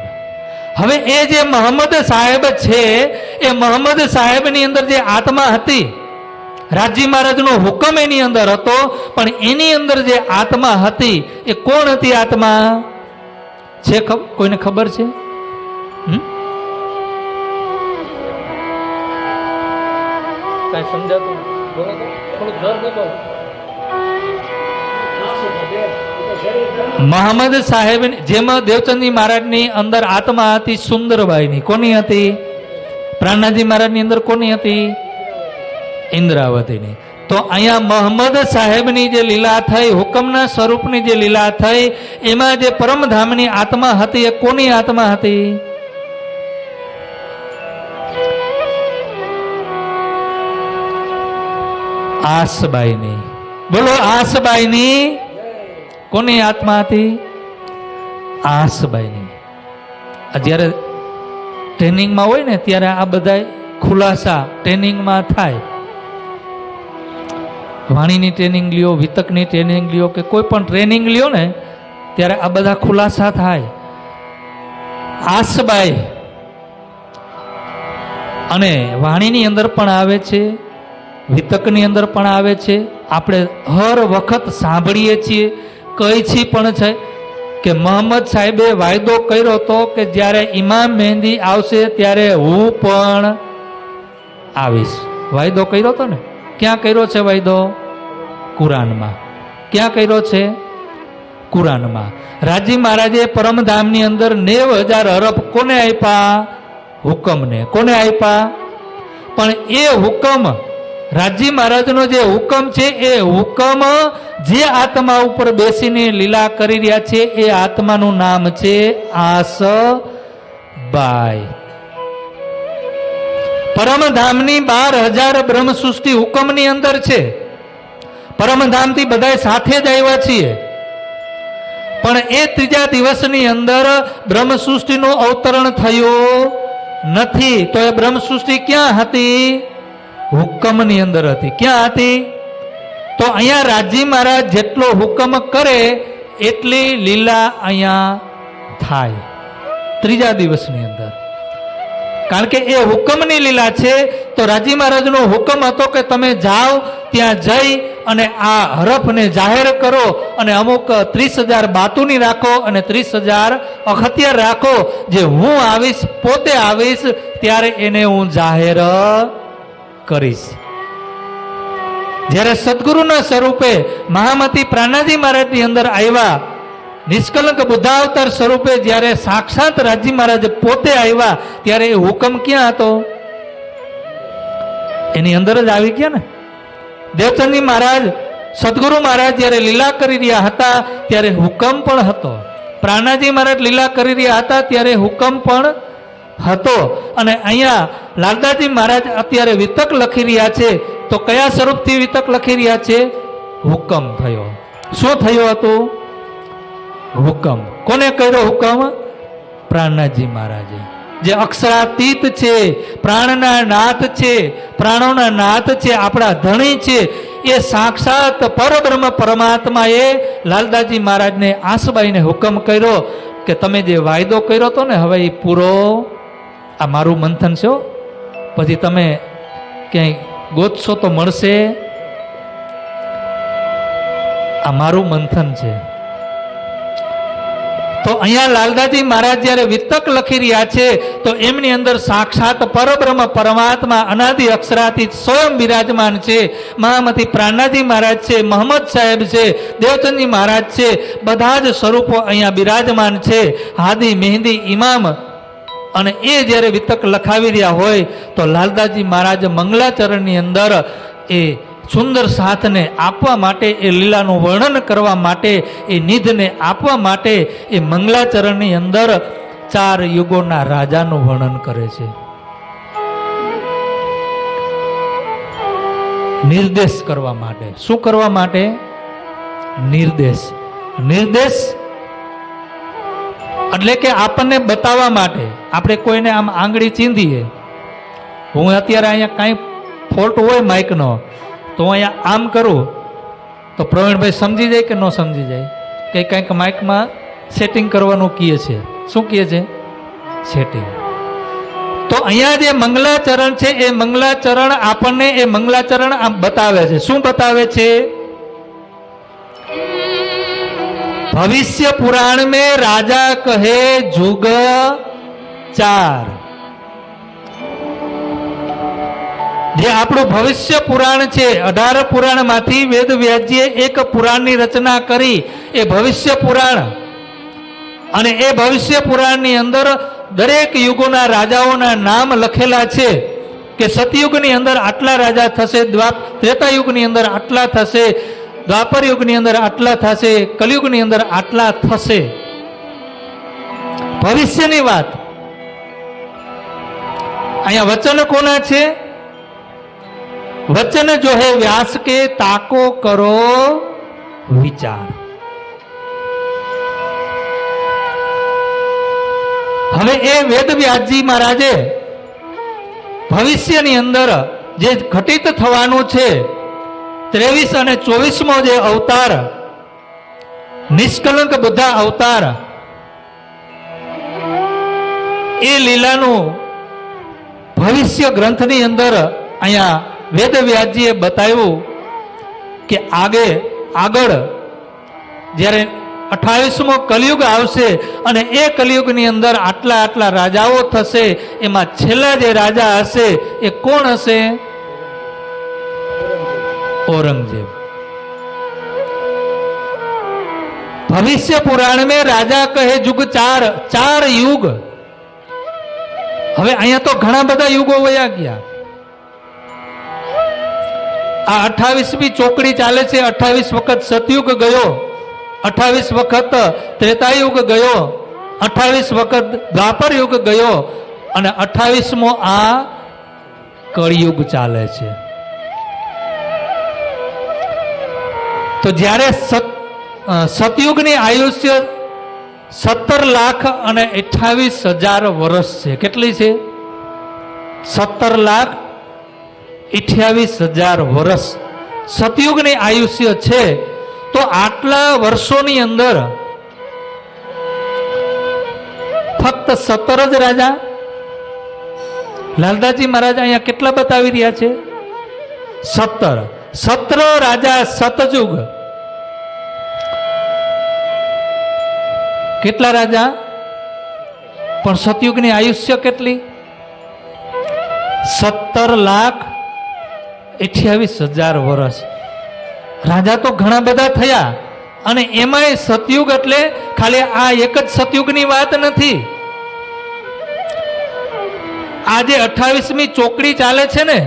હવે એ જે મોહમ્મદ સાહેબ છે, એ મોહમ્મદ સાહેબની અંદર જે આત્મા હતી, રાજજી મહારાજનો હુકમ એની અંદર હતો, પણ એની અંદર જે આત્મા હતી એ કોણ હતી? આત્મા છે કોઈને ખબર છે? કઈ સમજાતું? બોલો તો થોડું જોર બોલો. મોહમ્મદ સાહેબ, જેમાં દેવચંદજી મહારાજની અંદર આત્મા હતી સુંદરબાઈની. કોની હતી? પ્રાણનાજી મહારાજની અંદર કોની હતી? ઇન્દ્રાવતીની. તો અહીંયા મોહમ્મદ સાહેબની જે લીલા થઈ, હુકમના સ્વરૂપની જે લીલા થઈ, એમાં જે પરમધામની આત્મા હતી એ કોની આત્મા હતી? આસબાઈની. બોલો, આસબાઈની કોની આત્મા હતી? આસબાઈની. જ્યારે ટ્રેનિંગમાં હોય ને ત્યારે આ બધા ખુલાસા ટ્રેનિંગમાં થાય. વાણીની ટ્રેનિંગ લ્યો, વિતકની ટ્રેનિંગ લ્યો, કે કોઈ પણ ટ્રેનિંગ લ્યો ને ત્યારે આ બધા ખુલાસા થાય. આસબાઈ અને વાણીની અંદર પણ આવે છે, વિતકની અંદર પણ આવે છે. આપણે હર વખત સાંભળીએ છીએ, કહી છીએ પણ છે કે મોહમ્મદ સાહેબે વાયદો કર્યો હતો કે જ્યારે ઇમામ મહેંદી આવશે ત્યારે હું પણ આવીશ. વાયદો કર્યો હતો ને. ક્યાં કર્યો છે વાયદો? કુરાનમાં. ક્યાં કર્યો છે? કુરાનમાં. રાજી મહારાજે પરમધામની અંદર 90,000 અરબ કોને આપ્યા? હુકમને. કોને આપ્યા? પણ એ હુકમ, રાજી મહારાજનો જે હુકમ છે, એ હુકમ જે આત્મા ઉપર બેસીને લીલા કરી રહ્યા છે, એ આત્માનું નામ છે આસબાઈ. પરમધામની 12,000 બ્રહ્મ સૃષ્ટિ હુકમની અંદર છે. પરમધામથી બધા સાથે જ આવ્યા છીએ. પણ એ ત્રીજા દિવસની અંદર બ્રહ્મ સૃષ્ટિનું અવતરણ થયું નથી. તો એ બ્રહ્મ સૃષ્ટિ ક્યાં હતી? હુકમની અંદર હતી. ક્યાં હતી? તો અહીંયા રાજી મહારાજ જેટલો હુકમ કરે એટલી લીલા અહીંયા થાય ત્રીજા દિવસની અંદર. કારણ કે એ હુકમની લીલા છે. તો રાજી મહારાજનો હુકમ હતો કે તમે જાઓ, ત્યાં જઈ અને આ હરફને જાહેર કરો અને અમુક 30,000 બાતુની રાખો અને 30,000 અખત્યાર રાખો. જે હું આવીશ, પોતે આવીશ, ત્યારે એને હું જાહેર કરીશ. જ્યારે સદગુરુના સ્વરૂપે મહામતી પ્રાણાજી મહારાજની અંદર આવ્યા, નિષ્કલંક બુદ્ધાવતાર સ્વરૂપે જ્યારે સાક્ષાત રાજી મહારાજ પોતે આવ્યા, ત્યારે એ હુકમ ક્યાં હતો? એની અંદર જ આવી ગયા ને. દેવચંદી મહારાજ, સદગુરુ મહારાજ જ્યારે લીલા કરી રહ્યા હતા ત્યારે હુકમ પણ હતો. પ્રાણાજી મહારાજ લીલા કરી રહ્યા હતા ત્યારે હુકમ પણ હતો. અને અહીંયા લાલદાસજી મહારાજ અત્યારે વિતક લખી રહ્યા છે. તો કયા સ્વરૂપથી વિતક લખી રહ્યા છે? હુકમ થયો. શું થયું હતું? હુકમ. કોને કર્યો હુકમ? પ્રાણનાથજી મહારાજે. જે અક્ષરાતીત છે, પ્રાણના નાથ છે, પ્રાણોના નાથ છે, આપણા ધણી છે, એ સાક્ષાત પરબ્રહ્મ પરમાત્માએ લાલદાસજી મહારાજને, આસબાઈને હુકમ કર્યો કે તમે જે વાયદો કર્યો હતો ને, હવે એ પૂરો. આ મારું મંથન છે. પછી તમે ક્યાંય ગોતશો તો મળશે. આ મારું મંથન છે. તો અહીંયા લાલદાસજી મહારાજ જ્યારે વિતક લખી રહ્યા છે, તો એમની અંદર સાક્ષાત પરબ્રહ્મ પરમાત્મા અનાદિ અક્ષરાતીત સ્વયં બિરાજમાન છે. મહામતી પ્રાણનાથજી મહારાજ છે, મોહમ્મદ સાહેબ છે, દેવચંદજી મહારાજ છે, બધા જ સ્વરૂપો અહીંયા બિરાજમાન છે. હાદી મહેંદી ઇમામ. અને એ જ્યારે વિતક લખાવી રહ્યા હોય તો લાલદાસજી મહારાજ મંગલાચરણની અંદર એ સુંદર સાથને આપવા માટે, એ લીલાનું વર્ણન કરવા માટે, એ નિધને આપવા માટે એ મંગલાચરણની અંદર 4 યુગોના રાજાનું વર્ણન કરે છે. નિર્દેશ કરવા માટે. શું કરવા માટે? નિર્દેશ. નિર્દેશ એટલે કે આપણને બતાવવા માટે. આપણે કોઈને આમ આંગળી ચીંધીએ, હું અત્યારે અહીંયા કાંઈ ફોલ્ટ હોય માઇકનો, તો હું અહીંયા આમ કરું તો પ્રવીણભાઈ સમજી જાય કે ન સમજી જાય? કે કંઈક માઇકમાં સેટિંગ કરવાનું કહે છે. શું કહે છે? સેટિંગ. તો અહીંયા જે મંગલાચરણ છે, એ મંગલાચરણ આપણને એ મંગલાચરણ આમ બતાવે છે. શું બતાવે છે? ભવિષ્ય પુરાણ में राजा कहे जुग 4. જે આપણું ભવિષ્ય પુરાણ છે, 18 પુરાણમાંથી વેદ વ્યાસજીએ એક પુરાણની રચના કરી, એ ભવિષ્ય પુરાણ. અને એ ભવિષ્ય પુરાણની અંદર દરેક યુગોના રાજાઓના નામ લખેલા છે કે સતયુગની અંદર આટલા રાજા થશે, ત્રેતાયુગની અંદર આટલા થશે, દ્વાપર યુગની અંદર આટલા થશે, કલયુગની અંદર આટલા થશે. ભવિષ્યની વાત. અહીંયા વચન કોના છે? વચન જો હે વ્યાસ કે તાકો કરો વિચાર. હવે એ વેદ વ્યાસજી મહારાજે ભવિષ્યની અંદર જે ઘટિત થવાનું છે, 23 અને 24મો જે અવતાર, નિષ્કલંક બધા અવતાર એ લીલાનું ભવિષ્ય ગ્રંથની અંદર અહીંયા વેદવ્યાસજીએ બતાવ્યું કે આગળ જ્યારે 28મો કલયુગ આવશે અને એ કલયુગની અંદર આટલા રાજાઓ થશે, એમાં છેલ્લા જે રાજા હશે એ કોણ હશે? औरंगजेब। भविष्य पुराण में राजा कहे युग चार युग। હવે અહીંયા તો ઘણા બધા યુગો વયા ગયા। આ 28મી ચોકડી ચાલે છે। 28 વખત સતયુગ ગયો, 28 વખત ત્રેતાયુગ ગયો, 28 વખત દ્વાપર યુગ ગયો અને 28મો આ કળિયુગ ચાલે છે। તો જ્યારે સતયુગની આયુષ્ય 17,28,000 વર્ષ છે। કેટલી છે? 17,28,000 વર્ષ સતયુગની આયુષ્ય છે। તો આટલા વર્ષોની અંદર ફક્ત 17 જ રાજા? લાલદાસજી મહારાજ અહીંયા કેટલા બતાવી રહ્યા છે? 17 રાજા સતયુગ। કેટલા રાજા? પણ સતયુગની આયુષ્ય કેટલી? 17,28,000 વર્ષ। રાજા તો ઘણા બધા થયા અને એમાંય સતયુગ એટલે ખાલી આ એક જ સતયુગની વાત નથી। આ જે 28મી ચોકડી ચાલે છે ને,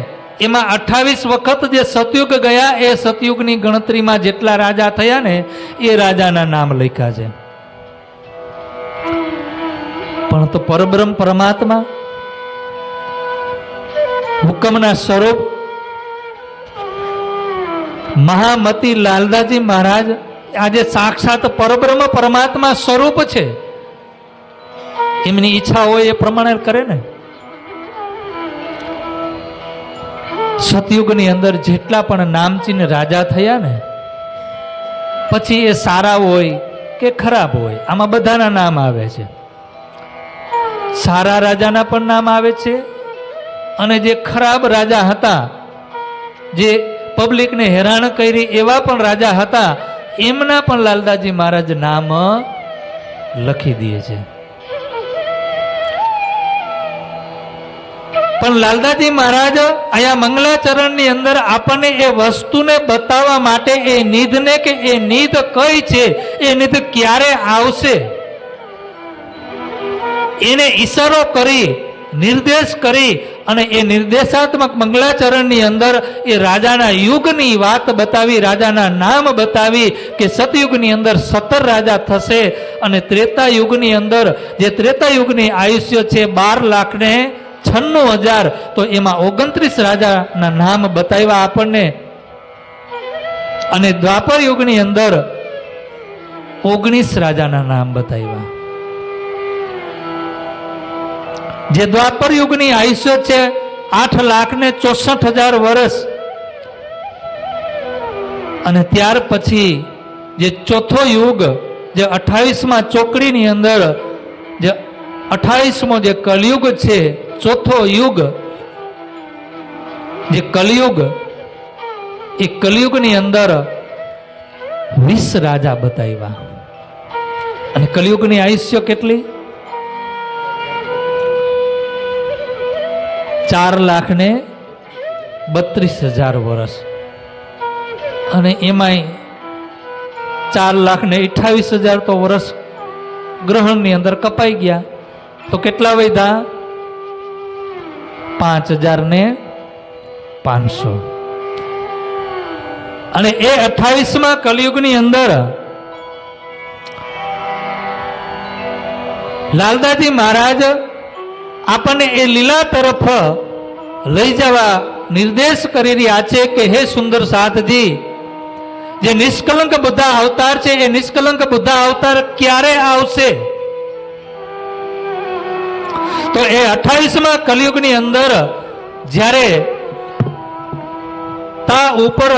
એમાં 28 વખત જે સતયુગ ગયા એ સતયુગની ગણતરીમાં જેટલા રાજા થયા ને એ રાજાના નામ લખ્યા છે। પણ તો પરબ્રહ્મ પરમાત્મા હુકમના સ્વરૂપ મહામતી લાલદાસજી મહારાજ આજે સાક્ષાત પરબ્રહ્મ પરમાત્મા સ્વરૂપ છે। એમની ઈચ્છા હોય એ પ્રમાણે કરે ને। સતયુગની અંદર જેટલા પણ નામચીન રાજા થયા ને, પછી એ સારા હોય કે ખરાબ હોય, આમાં બધાના નામ આવે છે। સારા રાજાના પણ નામ આવે છે અને જે ખરાબ રાજા હતા, જે પબ્લિકને હેરાન કરી એવા પણ રાજા હતા, એમના પણ લાલદાસજી મહારાજ નામ લખી દે છે। પણ લાલદાસજી મહારાજ અહીંયા મંગલાચરણની અંદર આપણને એ વસ્તુને બતાવવા માટે એ નિધને કે એ નિધ કઈ છે, એ નિધ ક્યારે આવશે, એને ઈશારો કરી નિર્દેશ કરી અને એ નિર્દેશાત્મક મંગલાચરણની અંદર એ રાજાના યુગની વાત બતાવી, રાજાના નામ બતાવી કે સતયુગની અંદર 17 રાજા થશે અને ત્રેતાયુગની અંદર જે ત્રેતાયુગની આયુષ્ય છે 12,96,000, તો એમાં 29 રાજાના નામ બતાવ્યા આપણને અને દ્વાપર યુગની અંદર 19 રાજાના નામ બતાવ્યા। જે દ્વાપર યુગની આયુષ્ય છે 8,64,000 વર્ષ અને ત્યાર પછી જે ચોથો યુગ જે 28મા ચોકડીની અંદર જે 28મો જે કલયુગ છે, ચોથો યુગ જે કલયુગ, એ કલયુગની અંદર 20 રાજા બતાવ્યા અને કલયુગની આયુષ્ય કેટલી? 4,32,000 વર્ષ અને એમાંય 4,28,000 તો વર્ષ ગ્રહણની અંદર કપાઈ ગયા, તો કેટલા વધ્યા? 5,500। અને એ 28મા કલયુગની અંદર લાલદાસજી મહારાજ આપણને એ લીલા તરફ લઈ જવા નિર્દેશ કરી રહ્યા છે કે હે સુંદર સાથજી, જે નિષ્કલંક બધા અવતાર છે એ નિષ્કલંક બધા અવતાર ક્યારે આવશે? તો એ 28મા કલયુગની અંદર જ્યારે તા ઉપર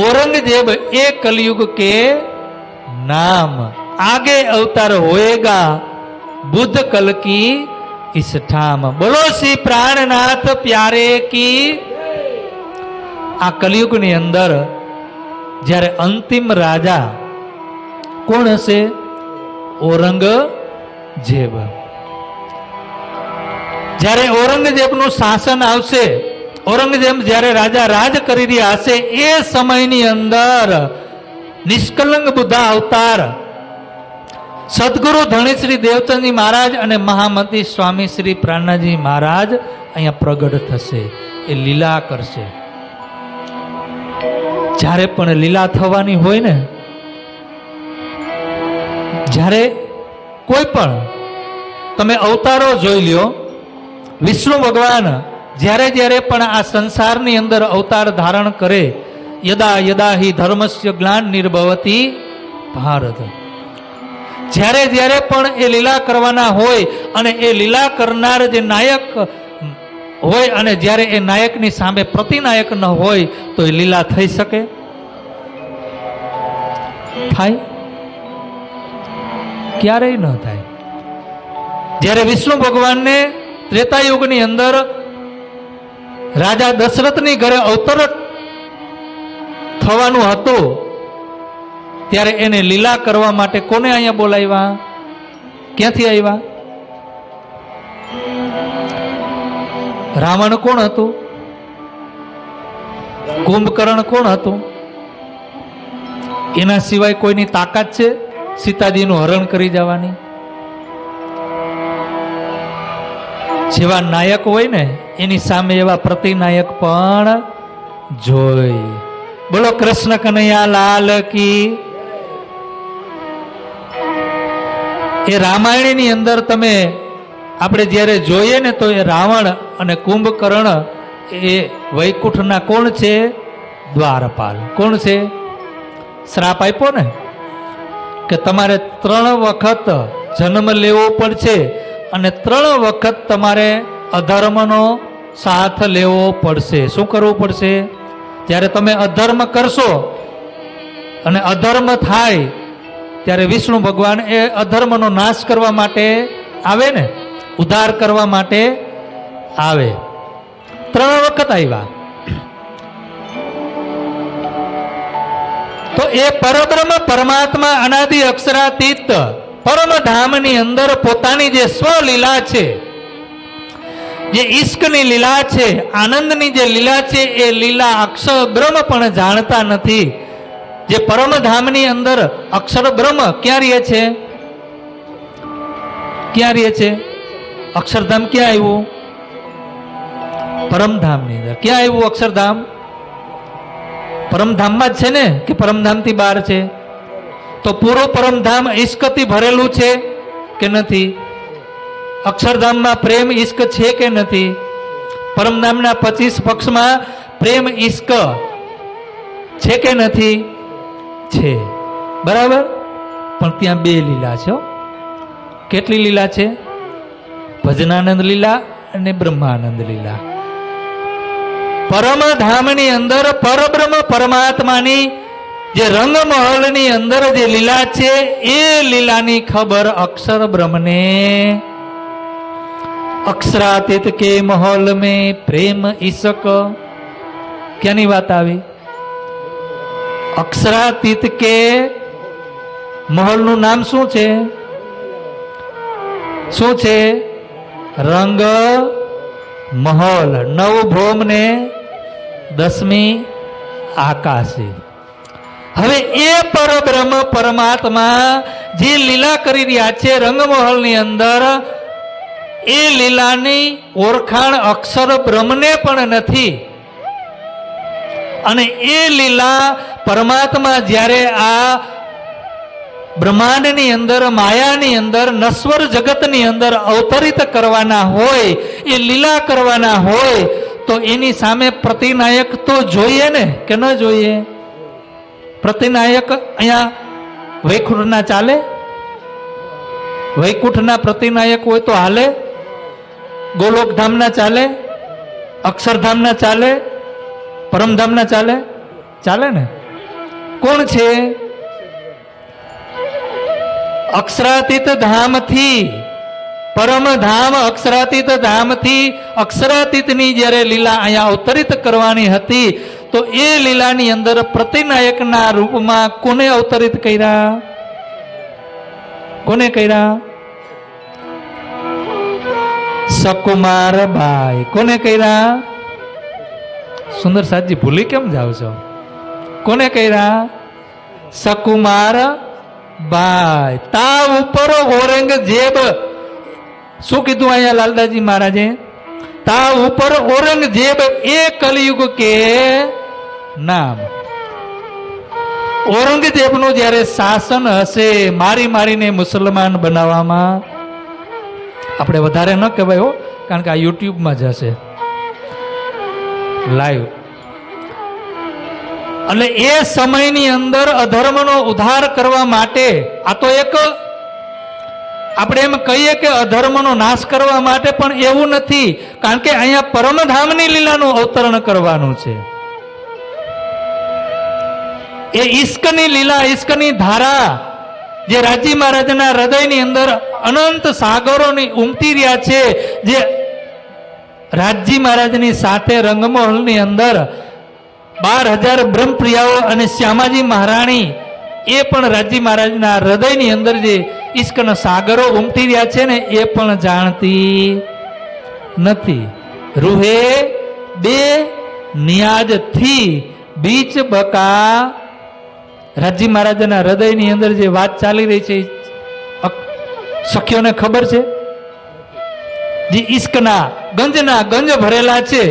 औरंगजेब ए कलयुग के नाम, आगे अवतार होएगा बुद्ध कल की इस ठाम। बोलो श्री प्राणनाथ प्यारे की। आ कलयुगनी अंदर જ્યારે અંતિમ રાજા કોણ હશે? ઔરંગઝેબ. જ્યારે ઔરંગઝેબનું શાસન આવશે, ઔરંગઝેબ જ્યારે રાજા રાજ કરી રહ્યા હશે, એ સમયની અંદર નિષ્કલંક બુદ્ધા અવતાર સદગુરુ ધણી શ્રી દેવચંદજી મહારાજ અને મહામતી સ્વામી શ્રી પ્રાણનાથજી મહારાજ અહીંયા પ્રગટ થશે. એ લીલા કરશે. જ્યારે પણ લીલા થવાની હોય ને, જ્યારે કોઈ પણ તમે અવતારો જોઈ લ્યો, વિષ્ણુ ભગવાન જ્યારે જ્યારે પણ આ સંસારની અંદર અવતાર ધારણ કરે, યદા યદા હિ ધર્મસ્ય ગ્લાન નિર્ભવતી ભારત, જ્યારે જ્યારે પણ એ લીલા કરવાના હોય અને એ લીલા કરનાર જે નાયક હોય અને જ્યારે એ નાયકની સામે પ્રતિનાયક ન હોય તો એ લીલા થઈ શકે? થાય? ક્યારેય ન થાય. જ્યારે વિષ્ણુ ભગવાનને ત્રેતાયુગની અંદર રાજા દશરથની ઘરે અવતર થવાનું હતું, ત્યારે એને લીલા કરવા માટે કોને અહીંયા બોલાવ્યા? ક્યાંથી આવ્યા? રાવણ કોણ હતું? કુંભકર્ણ કોણ હતું? એના સિવાય કોઈની તાકાત છે સીતાજીનું હરણ કરી જવાની? જેવા નાયક હોય ને એની સામે એવા પ્રતિનાયક પણ જોઈ. બોલો કૃષ્ણ કનૈયા લાલ કી. એ રામાયણની અંદર તમે આપણે જ્યારે જોઈએ ને તો એ રાવણ અને કુંભકર્ણ એ વૈકુંઠના કોણ છે? દ્વારપાલ. કોણ છે? શ્રાપ આપ્યો ને કે તમારે 3 વખત જન્મ લેવો પડશે અને 3 વખત તમારે અધર્મનો સાથ લેવો પડશે. શું કરવું પડશે? જ્યારે તમે અધર્મ કરશો અને અધર્મ થાય ત્યારે વિષ્ણુ ભગવાન એ અધર્મનો નાશ કરવા માટે આવે ને, ઉદ્ધાર કરવા માટે આવે. 3 વખત આવ્યા. તો એ પરબ્રહ્મ પરમાત્મા અનાદિ અક્ષરાતીત પરમધામની અંદર પોતાની જે સ્વલીલા છે, જે ઈશ્કની લીલા છે, આનંદની જે લીલા છે, એ લીલા અક્ષર બ્રહ્મ પણ જાણતા નથી. જે પરમધામની અંદર અક્ષર બ્રહ્મ ક્યાં રહે છે? ક્યાં રહે છે? અક્ષરધામ ક્યાં આવ્યું? પરમધામની અંદર. ક્યાં આવ્યું અક્ષરધામ? પરમધામમાં જ છે ને કે પરમધામથી બહાર છે? તો પૂરો પરમધામ ઈશ્કથી ભરેલું છે કે નથી? અક્ષરધામમાં પ્રેમ ઈશ્ક છે કે નથી? પરમધામના 25 પક્ષમાં પ્રેમ ઈશ્ક છે કે નથી? છે. બરાબર. પણ ત્યાં 2 લીલા છે. કેટલી લીલા છે? ભજનાનંદ લીલા અને બ્રહ્માનંદ લીલા. પરમધામની અંદર પરબ્રહ્મ પરમાત્માની જે રંગમહલની અંદર જે લીલા છે, એ લીલાની ખબર અક્ષર બ્રહ્મને. અક્ષરાતીત કે મહોલ में પ્રેમ ઈશક. ક્યાંની વાત આવી? અક્ષરાતીત કે મહોલનું નામ શું છે? શું છે? રંગ મહોલ. 9 ભૌમ ને 10મી આકાશી. હવે એ પરબ્રહ્મ પરમાત્મા જે લીલા કરી રહ્યા છે રંગમહલની અંદર, એ લીલાની ઓળખાણ અક્ષર બ્રહ્મને પણ નથી. અને એ લીલા પરમાત્મા જ્યારે આ બ્રહ્માંડની અંદર, માયાની અંદર, નશ્વર જગતની અંદર અવતરિત કરવાના હોય, એ લીલા કરવાના હોય, તો એની સામે પ્રતિનાયક તો જોઈએ ને કે ન જોઈએ? પ્રતિનાયક અહીંયા વૈકુંઠના ચાલે? વૈકુંઠના પ્રતિનાયક હોય તો હાલે? ગોલોકધામના ચાલે? અક્ષરધામના ચાલે? પરમધામના ચાલે? ચાલે ને? કોણ છે? અક્ષરાતીત ધામથી પરમધામ અક્ષરાતીત ધામથી અક્ષરાતીતની જ્યારે લીલા અહીંયા અવતરિત કરવાની હતી તો એ લીલાની અંદર પ્રતિનાયકના રૂપમાં કોને અવતરિત કર્યા? કોને કર્યા? સકુમાર બાઈ. કોને કર્યા? સુંદર સાજી ભૂલી કેમ જાવ છો? કોને કર્યા? સકુમાર બાઈ. તા ઉપર ઔરંગઝેબ શું કીધું અહીંયા લાલદાસજી મહારાજે? તા ઉપર ઔરંગઝેબ એ કલયુગ કે નામ. ઔરંગઝેબનું જ્યારે શાસન હશે મારી મારીને મુસલમાન બનાવવામાં, આપણે વધારે ન કહેવાય હો, કારણ કે આ યુટ્યુબમાં જ હશે લાઈવ. એટલે એ સમયની અંદર અધર્મનો ઉદ્ધાર કરવા માટે, આ તો એક આપણે એમ કહીએ કે અધર્મનો નાશ કરવા માટે, પણ એવું નથી, કારણ કે અહીંયા પરમધામની લીલાનું અવતરણ કરવાનું છે. એ ઈશ્કની લીલા, ઈશ્કની ધારા જે રાજી મહારાજના હૃદયની અંદર અનંત સાગરોની ઉમટી રહ્યા છે, જે રાજી મહારાજની સાથે રંગમહોલની અંદર 12,000 બ્રહ્મપ્રિયાઓ અને શ્યામાજી મહારાણી એ પણ રાજી મહારાજના હૃદયની અંદર જે ઈશ્કના સાગરો ઉમટી રહ્યા છે ને એ પણ જાણતી નથી. રૂહે બે નિયાજથી બીચ બકા. રાજી મહારાજના હૃદયની અંદર જે વાત ચાલી રહી છે સખીઓને ખબર છે? જે ઈશ્કના ગંજ ભરેલા છે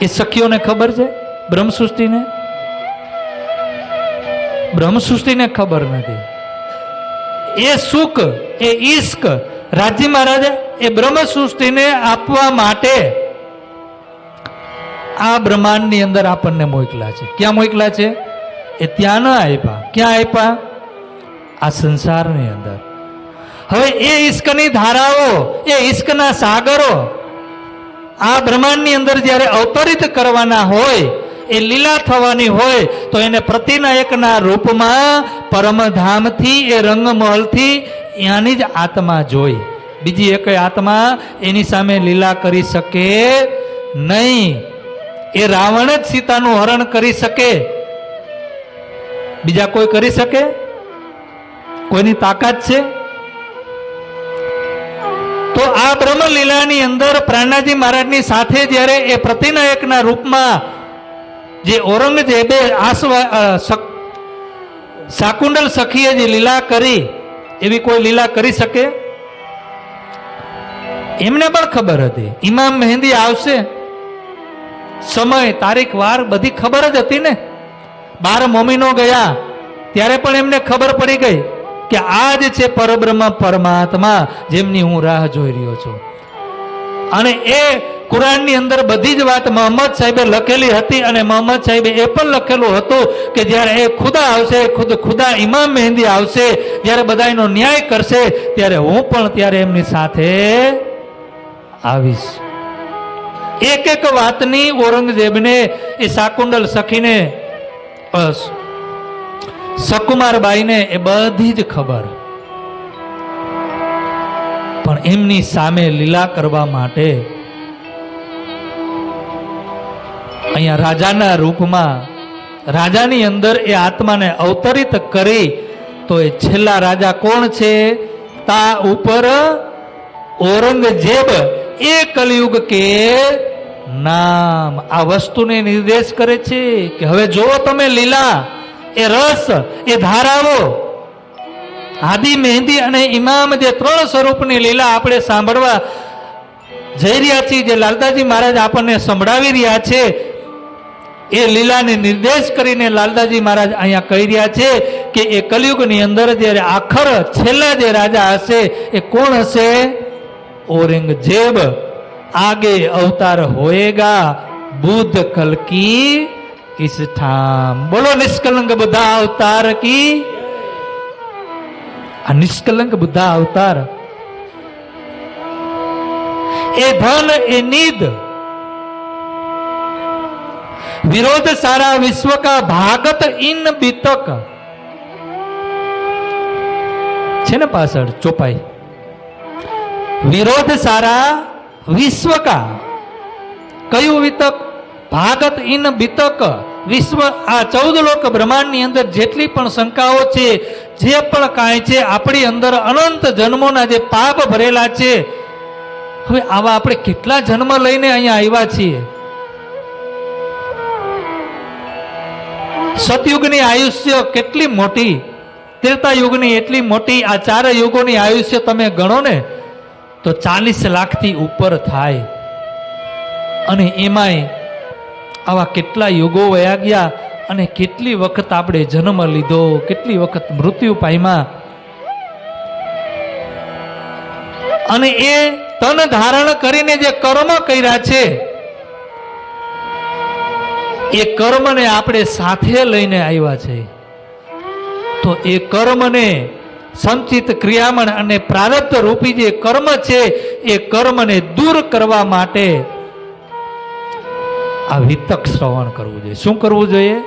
એ સખીઓને ખબર છે? બ્રહ્મસૃષ્ટિને ખબર નથી. એ સુખ, એ ઈશ્ક રાજી મહારાજ એ બ્રહ્મસૃષ્ટિને આપવા માટે આ બ્રહ્માંડની અંદર આપણને મોકલા છે. ક્યાં મોકલા છે? એ ત્યાં ન આપ્યા. ક્યાં આપ્યા? આ સંસારની અંદર. હવે એ ઈશ્કની ધારાઓ, એ ઈશ્કના સાગરો આ બ્રહ્માંડની અંદર જ્યારે અવતરિત કરવાના હોય, એ લીલા થવાની હોય, તો એને પ્રતિનાયકના રૂપમાં પરમધામથી, એ રંગમહલથી એની જ આત્મા જોઈ. બીજી એક આત્મા એની સામે લીલા કરી શકે નહીં. એ રાવણ જ સીતાનું હરણ કરી શકે, બીજા કોઈ કરી શકે? કોઈની તાકાત છે? તો આ બ્રહ્મલીલાની અંદર પ્રાણાજી મહારાજની સાથે જ્યારે એ પ્રતિનાયકના રૂપમાં જે ઔરંગઝેબે શાકુંડલ સખીએ જે લીલા કરી, એવી કોઈ લીલા કરી શકે? એમને પણ ખબર હતી ઇમામ મહેંદી આવશે, સમય તારીખ વાર બધી ખબર જ હતી ને. 12 મોમીનો ગયા ત્યારે પણ એમને ખબર પડી ગઈ કે આ જ છે પરબ્રહ્મ પરમાત્મા જેમની હું રાહ જોઈ રહ્યો છું. અને એ કુરાનની અંદર બધી જ વાત મોહમ્મદ સાહેબે લખેલી હતી, અને મોહમ્મદ સાહેબે એ પણ લખેલું હતું કે જ્યારે એ ખુદા આવશે, ખુદા ઇમામ મહેંદી આવશે, જ્યારે બધાનો ન્યાય કરશે, ત્યારે હું પણ ત્યારે એમની સાથે આવીશ. એક એક વાતની ઔરંગઝેબને એ શાકુંડલ સખીને સકુમારબાઈને એ બધી જ ખબર, પણ એમની સામે લીલા કરવા માટે અહીંયા રાજાના રૂપમાં, રાજાની અંદર એ આત્માને અવતરિત કરી. તો એ છેલ્લા રાજા કોણ છે? તા ઉપર ઔરંગઝેબ એ કલયુગ કે નામ. આ વસ્તુને નિર્દેશ કરે છે કે હવે જો તમે લીલા, એ રસ, એ ધારાઓ, આદિ મહેંદી અને ઇમામ જે 3 સ્વરૂપની લીલા આપણે સાંભળવા જઈ રહ્યા છીએ, જે લાલદાસજી મહારાજ આપણને સંભળાવી રહ્યા છે, એ લીલાને નિર્દેશ કરીને લાલદાસજી મહારાજ અહીંયા કહી રહ્યા છે કે એ કલયુગની અંદર જ્યારે આખર છેલ્લા જે રાજા હશે એ કોણ હશે? ઔરંગઝેબ. આગે અવતાર હોએગા બુદ્ધ કલ કી इस ठाम. बोलो निष्कलंक बुद्धा अवतार की. आ निष्कलंक बुद्धा अवतार ए धन ए नीद विरोध सारा विश्व का भागत इन बीतक. છે ને પાછળ ચોપાઈ, વિરોધ સારા વિશ્વ કા, કયું વિતક? ભાગત ઇન વિતક વિશ્વ. આ 14 લોક બ્રહ્માંડની અંદર જેટલી પણ શંકાઓ છે, જે પણ કાંઈ છે, આપણી અંદર અનંત જન્મોના જે પાપ ભરેલા છે, હવે આવા આપણે કેટલા જન્મ લઈને અહીંયા આવ્યા છીએ. સતયુગની આયુષ્ય કેટલી મોટી, ત્રેતા યુગની એટલી મોટી, આ 4 યુગોની આયુષ્ય તમે ગણો ને તો 40 લાખથી ઉપર થાય. અને એમાંય આવા કેટલા યુગો વયા ગયા અને કેટલી વખત આપણે જન્મ લીધો, કેટલી વખત મૃત્યુ પામ્યા. અને એ તન ધારણ કરીને જે કર્મ કર્યા છે, એ કર્મને આપણે સાથે લઈને આવ્યા છે. તો એ કર્મને સંચિત ક્રિયામણ અને પ્રારબ્ધ રૂપી જે કર્મ છે, એ કર્મને દૂર કરવા માટે આ વિતક શ્રવણ કરવું જોઈએ. શું કરવું જોઈએ?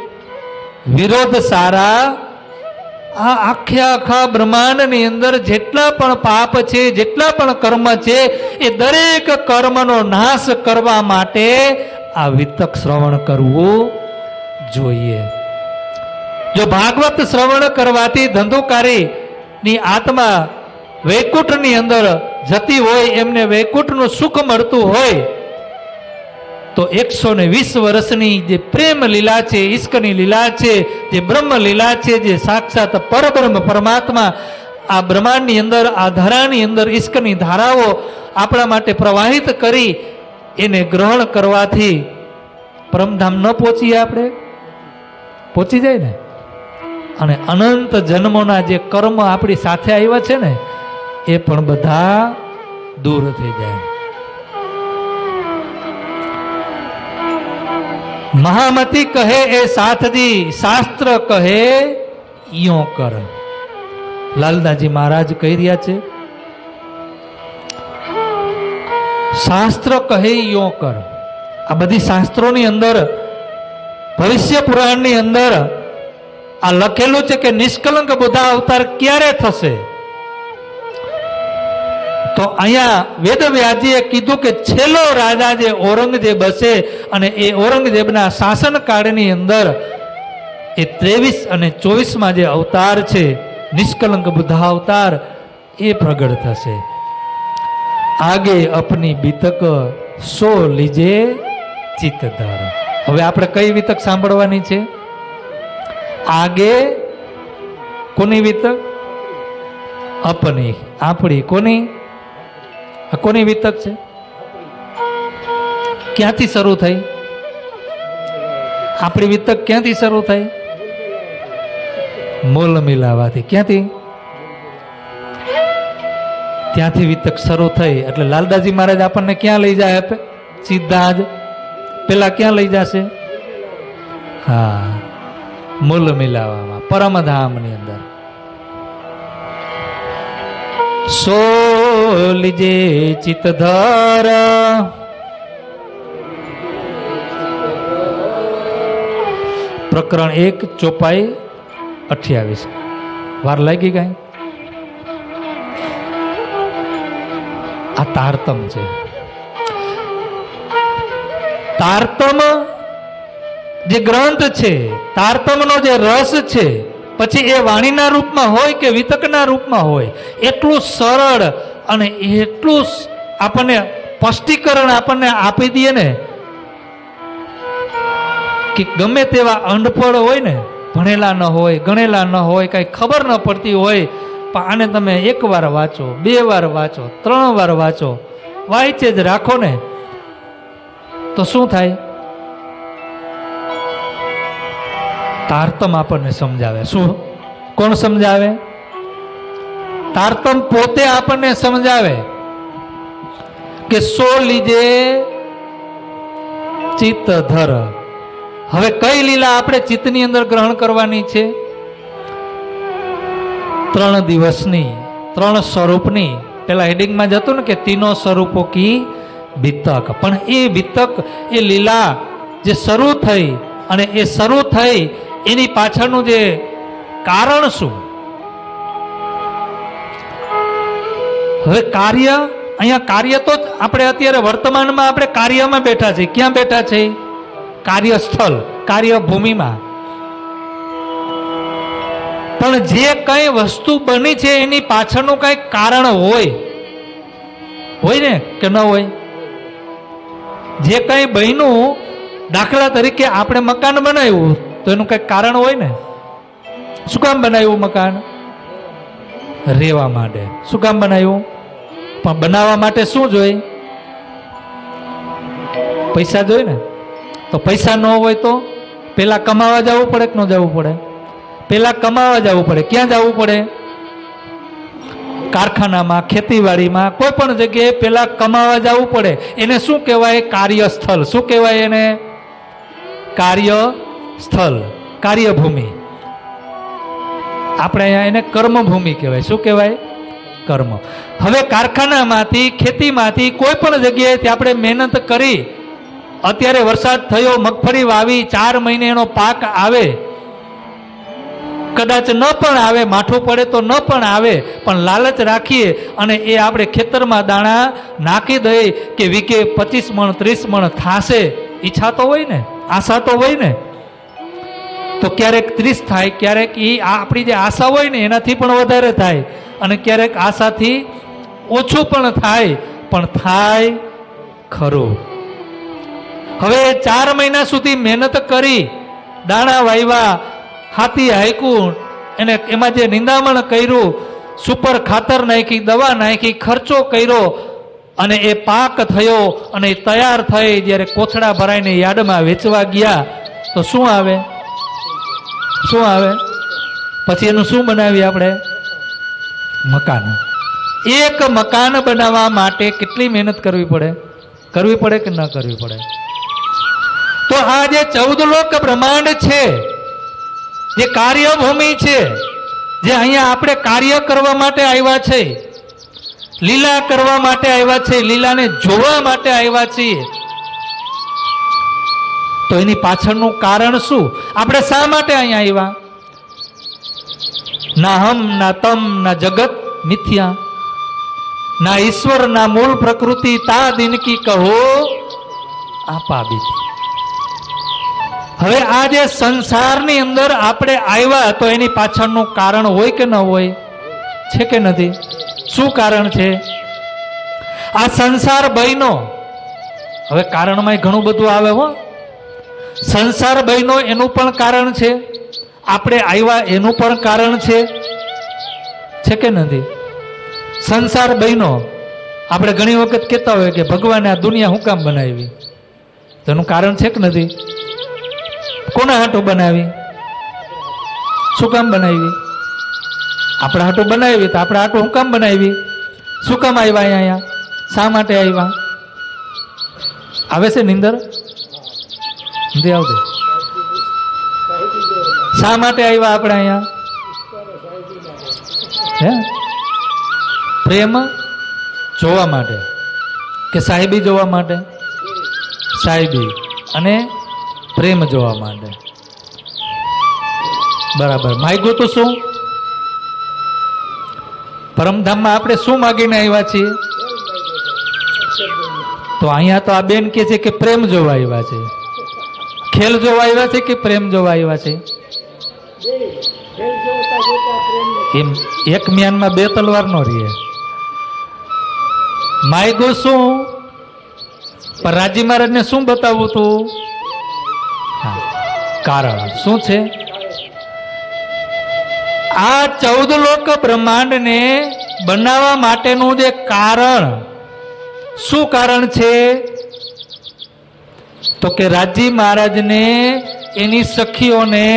વિરોધ સારા. આ આખા બ્રહ્માંડની અંદર જેટલા પણ પાપ છે, જેટલા પણ કર્મ છે, એ દરેક કર્મનો નાશ કરવા માટે આ વિતક શ્રવણ કરવું જોઈએ. જો ભાગવત શ્રવણ કરવાથી ધંધુકારી ની આત્મા વૈકુંઠની અંદર જતી હોય, એમને વૈકુંઠનું સુખ મળતું હોય, તો 120 વર્ષની જે પ્રેમ લીલા છે, ઈશ્કની લીલા છે, જે બ્રહ્મ લીલા છે, જે સાક્ષાત પરબ્રહ્મ પરમાત્મા આ બ્રહ્માંડની અંદર, આ ધારાની અંદર ઈશ્કની ધારાઓ આપણા માટે પ્રવાહિત કરી, એને ગ્રહણ કરવાથી પરમધામ ન પહોંચીએ? આપણે પહોંચી જાય ને. અને અનંત જન્મોના જે કર્મ આપણી સાથે આવ્યા છે ને, એ પણ બધા દૂર થઈ જાય. મહામતી કહે એ સાથજી, શાસ્ત્ર કહે યો કર. લાલદાજી મહારાજ કહી રહ્યા છે, શાસ્ત્ર કહે યો કર. આ બધી શાસ્ત્રોની અંદર, ભવિષ્ય પુરાણની અંદર આ લખેલું છે કે નિષ્કલંક બુદ્ધા અવતાર ક્યારે થશે. તો અહીંયા વેદવ્યાસજીએ કીધું કે છેલ્લો રાજા જે ઔરંગઝેબ હશે, અને એ ઔરંગઝેબના શાસનકાળની અંદર એ 23 અને 24માં જે અવતાર છે, નિષ્કલંક બુદ્ધા અવતાર, એ પ્રગટ થશે. આગે અપની બીતક સો લીજે ચિત્તધર. હવે આપણે કઈ વિતક સાંભળવાની છે? આગે કોની વિતક? અપની, આપણી. કોની? કોની વિતક છે? ક્યાંથી શરૂ થઈ? આપણી વિતક ક્યાંથી શરૂ થઈ? મૂલ મિલાવાથી. ક્યાંથી? ત્યાંથી વિતક શરૂ થઈ. એટલે લાલદાસજી મહારાજ આપણને ક્યાં લઈ જાય? સીધા જ પેલા ક્યાં લઈ જશે? હા, મૂલ મિલાવામાં, પરમધામની અંદર. સો લીજે ચિત્તધર. પ્રકરણ 1 ચોપાઈ 28. વાર લાગી ગઈ. આ તારતમ છે. તારતમ જે ગ્રંથ છે, તારતમનો જે રસ છે, પછી એ વાણીના રૂપમાં હોય કે વિતકના રૂપમાં હોય, એટલું સરળ અને એટલું આપણને સ્પષ્ટીકરણ આપણને આપી દે ને, કે ગમે તેવા અનપઢ હોય ને, ભણેલા ન હોય, ગણેલા ન હોય, કઈ ખબર ન પડતી હોય, પણ આને તમે 1 વાર વાંચો, 2 વાર વાંચો, 3 વાર વાંચો, વાંચે જ રાખો ને, તો શું થાય? તારતમ આપણને સમજાવે. શું? કોણ સમજાવે? તારતમ પોતે આપણને સમજાવે કે સો લીજે ચિત્ત ધર. હવે કઈ લીલા આપણે ચિત્તની અંદર ગ્રહણ કરવાની છે? 3 દિવસની, 3 સ્વરૂપની. પેલા હેડિંગમાં જતું ને કે તીનો સ્વરૂપો કી વિતક. પણ એ વિતક, એ લીલા જે શરૂ થઈ, અને એ શરૂ થઈ એની પાછળનું જે કારણ શું, હવે કાર્ય, અહીંયા કાર્ય તો આપણે અત્યારે વર્તમાનમાં આપણે કાર્યમાં બેઠા છીએ. ક્યાં બેઠા છે? કાર્યસ્થળ, કાર્યભૂમિમાં. પણ જે કઈ વસ્તુ બની છે એની પાછળનું કઈ કારણ હોય ને કે ન હોય? જે કઈ બન્યું, દાખલા તરીકે આપણે મકાન બનાવ્યું તો એનું કઈ કારણ હોય ને. શું કામ બનાવ્યું મકાન? રહેવા માટે. શું કામ બનાવ્યું? પણ બનાવવા માટે શું જોઈએ? પૈસા જોઈએ ને. તો પૈસા ન હોય તો પેલા કમાવા જવું પડે કે ન જવું પડે? પેલા કમાવા જવું પડે. ક્યાં જવું પડે? કારખાનામાં, ખેતીવાડીમાં, કોઈ પણ જગ્યાએ પેલા કમાવા જવું પડે. એને શું કહેવાય? કાર્યસ્થળ. શું કહેવાય એને? કાર્યસ્થળ, કાર્યભૂમિ. આપણે અહીંયા એને કર્મભૂમિ કહેવાય. શું કહેવાય? કર્મ. હવે કારખાનામાંથી, ખેતીમાંથી, કોઈ પણ જગ્યાએથી આપણે મહેનત કરી, અત્યારે વરસાદ થયો, મગફળી વાવી, 4 મહિને એનો પાક આવે, કદાચ ન પણ આવે, માઠું પડે તો ન પણ આવે, પણ લાલચ રાખીએ અને એ આપણે ખેતરમાં દાણા નાખી દઈએ કે વીકે 25 મણ 30 મણ થાશે, ઈચ્છા તો હોય ને, આશા તો હોય ને. તો ક્યારેક 30 થાય, ક્યારેક એ આપણી જે આશા હોય ને એનાથી પણ વધારે થાય, અને ક્યારેક આશાથી ઓછું પણ થાય, પણ થાય ખરું. હવે 4 મહિના સુધી મહેનત કરી, દાણા વાવ્યા, હાથી હાંક્યું, એને એમાં જે નિંદામણ કર્યું, સુપર ખાતર નાખી, દવા નાખી, ખર્ચો કર્યો, અને એ પાક થયો અને એ તૈયાર થઈ જ્યારે કોથળા ભરાઈને યાર્ડમાં વેચવા ગયા તો શું આવે? શું આવે? પછી એનું શું બનાવીએ આપણે? મકાન. એક મકાન બનાવવા માટે કેટલી મહેનત કરવી પડે? કરવી પડે કે ન કરવી પડે? તો આ જે 14 લોક બ્રહ્માંડ છે, જે કાર્યભૂમિ છે, જે અહીંયા આપણે કાર્ય કરવા માટે આવ્યા છે, લીલા કરવા માટે આવ્યા છે, લીલાને જોવા માટે આવ્યા છીએ, તો એની પાછળનું કારણ શું? આપણે શા માટે અહીંયા આવ્યા? ના હમ ના તમ ના જગત મિથ્યા, ના ઈશ્વર ના મૂળ પ્રકૃતિ, તા દિન કી કહો આપા બીતી. હવે આ જે સંસારની અંદર આપણે આવ્યા તો એની પાછળનું કારણ હોય કે ન હોય? છે કે નથી? શું કારણ છે? આ સંસાર બહેનો, હવે કારણમાં ઘણું બધું આવે હો. સંસાર બહેનો એનું પણ કારણ છે, આપણે આવ્યા એનું પણ કારણ છે કે નથી? સંસાર બહેનો, આપણે ઘણી વખત કહેતા હોય કે ભગવાને આ દુનિયા હું કામ બનાવી? તેનું કારણ છે કે નથી? કોના હાટું બનાવી? શું કામ બનાવી? આપણા હાટું બનાવી. તો આપણા હાટું હું કામ બનાવી? શું કામ આવ્યા અહીંયા? શા માટે આવ્યા? આવે છે નિંદર? નથી આવતી? શા માટે આવ્યા આપણે અહીંયા? હે? પ્રેમ જોવા માટે કે સાહેબી જોવા માટે? સાહેબી અને પ્રેમ જોવા માટે. બરાબર. માગ્યું તો શું? પરમધામમાં આપણે શું માગીને આવ્યા છીએ? તો અહીંયા તો આ બેન કે છે કે પ્રેમ જોવા આવ્યા છે. ખેલ જોવા આવ્યા છે કે પ્રેમ જોવા આવ્યા છે? એમ એક મ્યાનમાં 2 તલવાર નો રહે. માગ્યું શું? પણ રાજી મહારાજને શું બતાવવું તું? કારણ શું છે? આ 14 લોક બ્રહ્માંડને બનાવવા માટેનું જે કારણ, શું કારણ છે? તો કે રાજી મહારાજને એની સખીઓને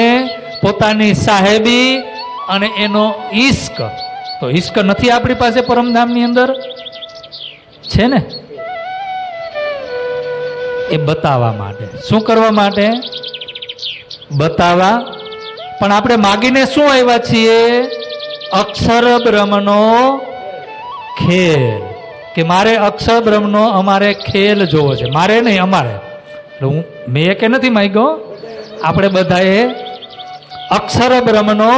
પોતાની સાહેબી અને એનો ઈશ્ક. તો ઈશ્ક નથી આપણી પાસે પરમધામની અંદર? છે ને? એ બતાવવા માટે. શું કરવા માટે? બતાવવા. પણ આપણે માગીને શું આવ્યા છીએ? અક્ષર બ્રહ્મનો ખેલ. કે મારે અક્ષર બ્રહ્મનો અમારે ખેલ જોવો છે. મારે નહીં, અમારે. મેં કે નથી માગ્યો, આપણે બધાએ અક્ષર બ્રહ્મનો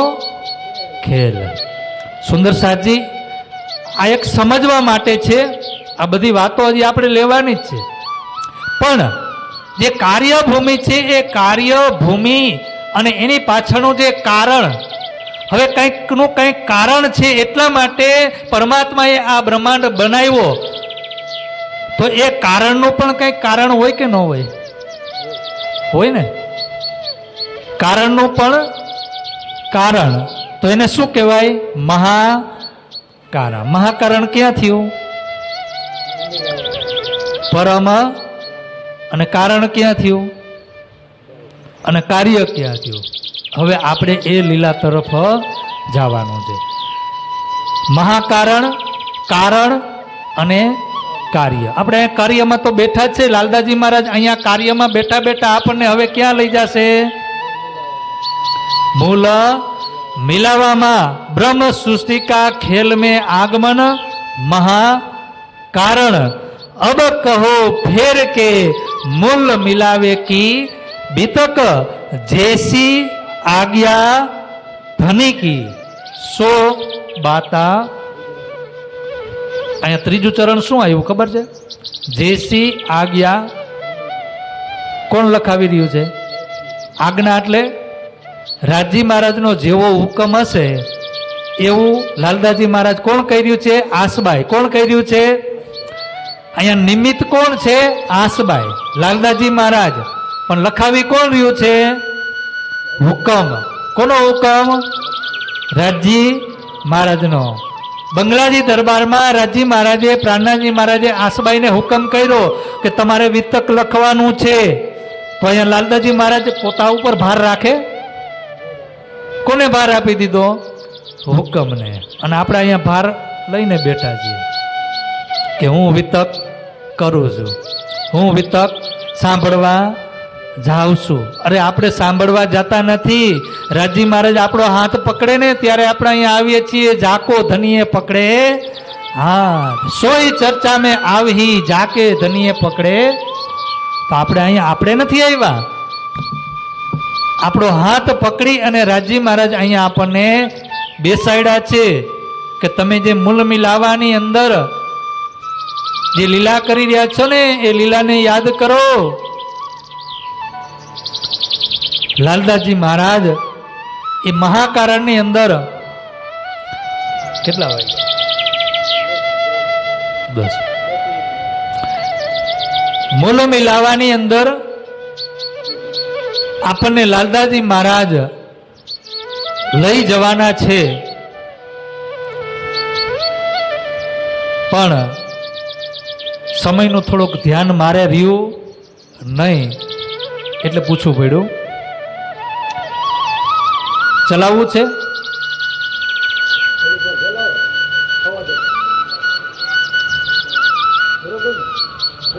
ખેલ. સુંદર સાજી આ એક સમજવા માટે છે. આ બધી વાતો હજી આપણે લેવાની જ છે. પણ જે કાર્યભૂમિ છે એ કાર્યભૂમિ અને એની પાછળનું જે કારણ, હવે કંઈકનું કંઈક કારણ છે એટલા માટે પરમાત્માએ આ બ્રહ્માંડ બનાવ્યો. તો એ કારણનું પણ કંઈક કારણ હોય કે ન હોય? હોય ને. કારણનું પણ કારણ, તો એને શું કહેવાય? મહાકારણ. મહાકારણ ક્યાં થયું? પરમ. અને કારણ ક્યાં થયું? અને કાર્ય ક્યાં થયું? હવે આપણે એ લીલા તરફ જવાનું છે. મહાકારણ, કારણ અને કાર્ય. આપણે કાર્યમાં તો બેઠા જ છે. લાલદાસજી મહારાજ અહીંયા કાર્યમાં બેઠા બેઠા આપણને હવે ક્યાં લઈ જશે? મૂલ મિલાવામાં. બ્રહ્મ સૃષ્ટિ કા ખેલ में आगमन महाकारण. अब कहो फेर के मूल मिलावे की बीतक जैसी आज्ञा धनी की सो बाता. અહીંયા ત્રીજું ચરણ શું આવ્યું ખબર છે? જેસી આજ્ઞા. કોણ લખાવી રહ્યું છે? આજ્ઞા એટલે રાજજી મહારાજનો જેવો હુકમ હશે એવું લાલદાસજી મહારાજ કોણ કહી રહ્યું છે? આસબાઈ. કોણ કહી રહ્યું છે? અહીંયા નિમિત્ત કોણ છે? આસબાઈ. લાલદાસજી મહારાજ. પણ લખાવી કોણ રહ્યું છે? હુકમ. કોનો હુકમ? રાજજી મહારાજનો. બંગલાજી દરબારમાં રાજજી મહારાજે, પ્રાણનાથજી મહારાજે આસબાઈને હુકમ કર્યો કે તમારે વિતક લખવાનું છે. તો અહીંયા લાલદાસજી મહારાજે પોતા ઉપર ભાર રાખે? કોને ભાર આપી દીધો? હુકમને. અને આપણે અહીંયા ભાર લઈને બેઠા છીએ કે હું વિતક કરું છું, હું વિતક સાંભળવા જાઉં છું. અરે આપણે સાંભળવા જતા નથી. રાજજી મહારાજ આપણો હાથ પકડે ને ત્યારે આપણે અહીંયા આવીએ છીએ. જાકો ધનીએ પકડે હાથ, સોઈ ચર્ચા મેં આવી જાકે ધનીએ પકડે. તો આપણે અહીંયા આપણે નથી આવ્યા. આપણો હાથ પકડી અને રાજજી મહારાજ અહીંયા આપણને બેસાડ્યા છે કે તમે જે મૂલ મિલાવાની અંદર જે લીલા કરી રહ્યા છો ને એ લીલાને યાદ કરો. લાલદાસજી મહારાજ એ મહાકારણની અંદર કેટલા વાગે? 10. મૂલ મિલાવાની અંદર આપણને લાલદાસજી મહારાજ લઈ જવાના છે. પણ સમયનું થોડુંક ધ્યાન મારે રહ્યું નહીં એટલે પૂછવું પડ્યું. ચલાવવું છે?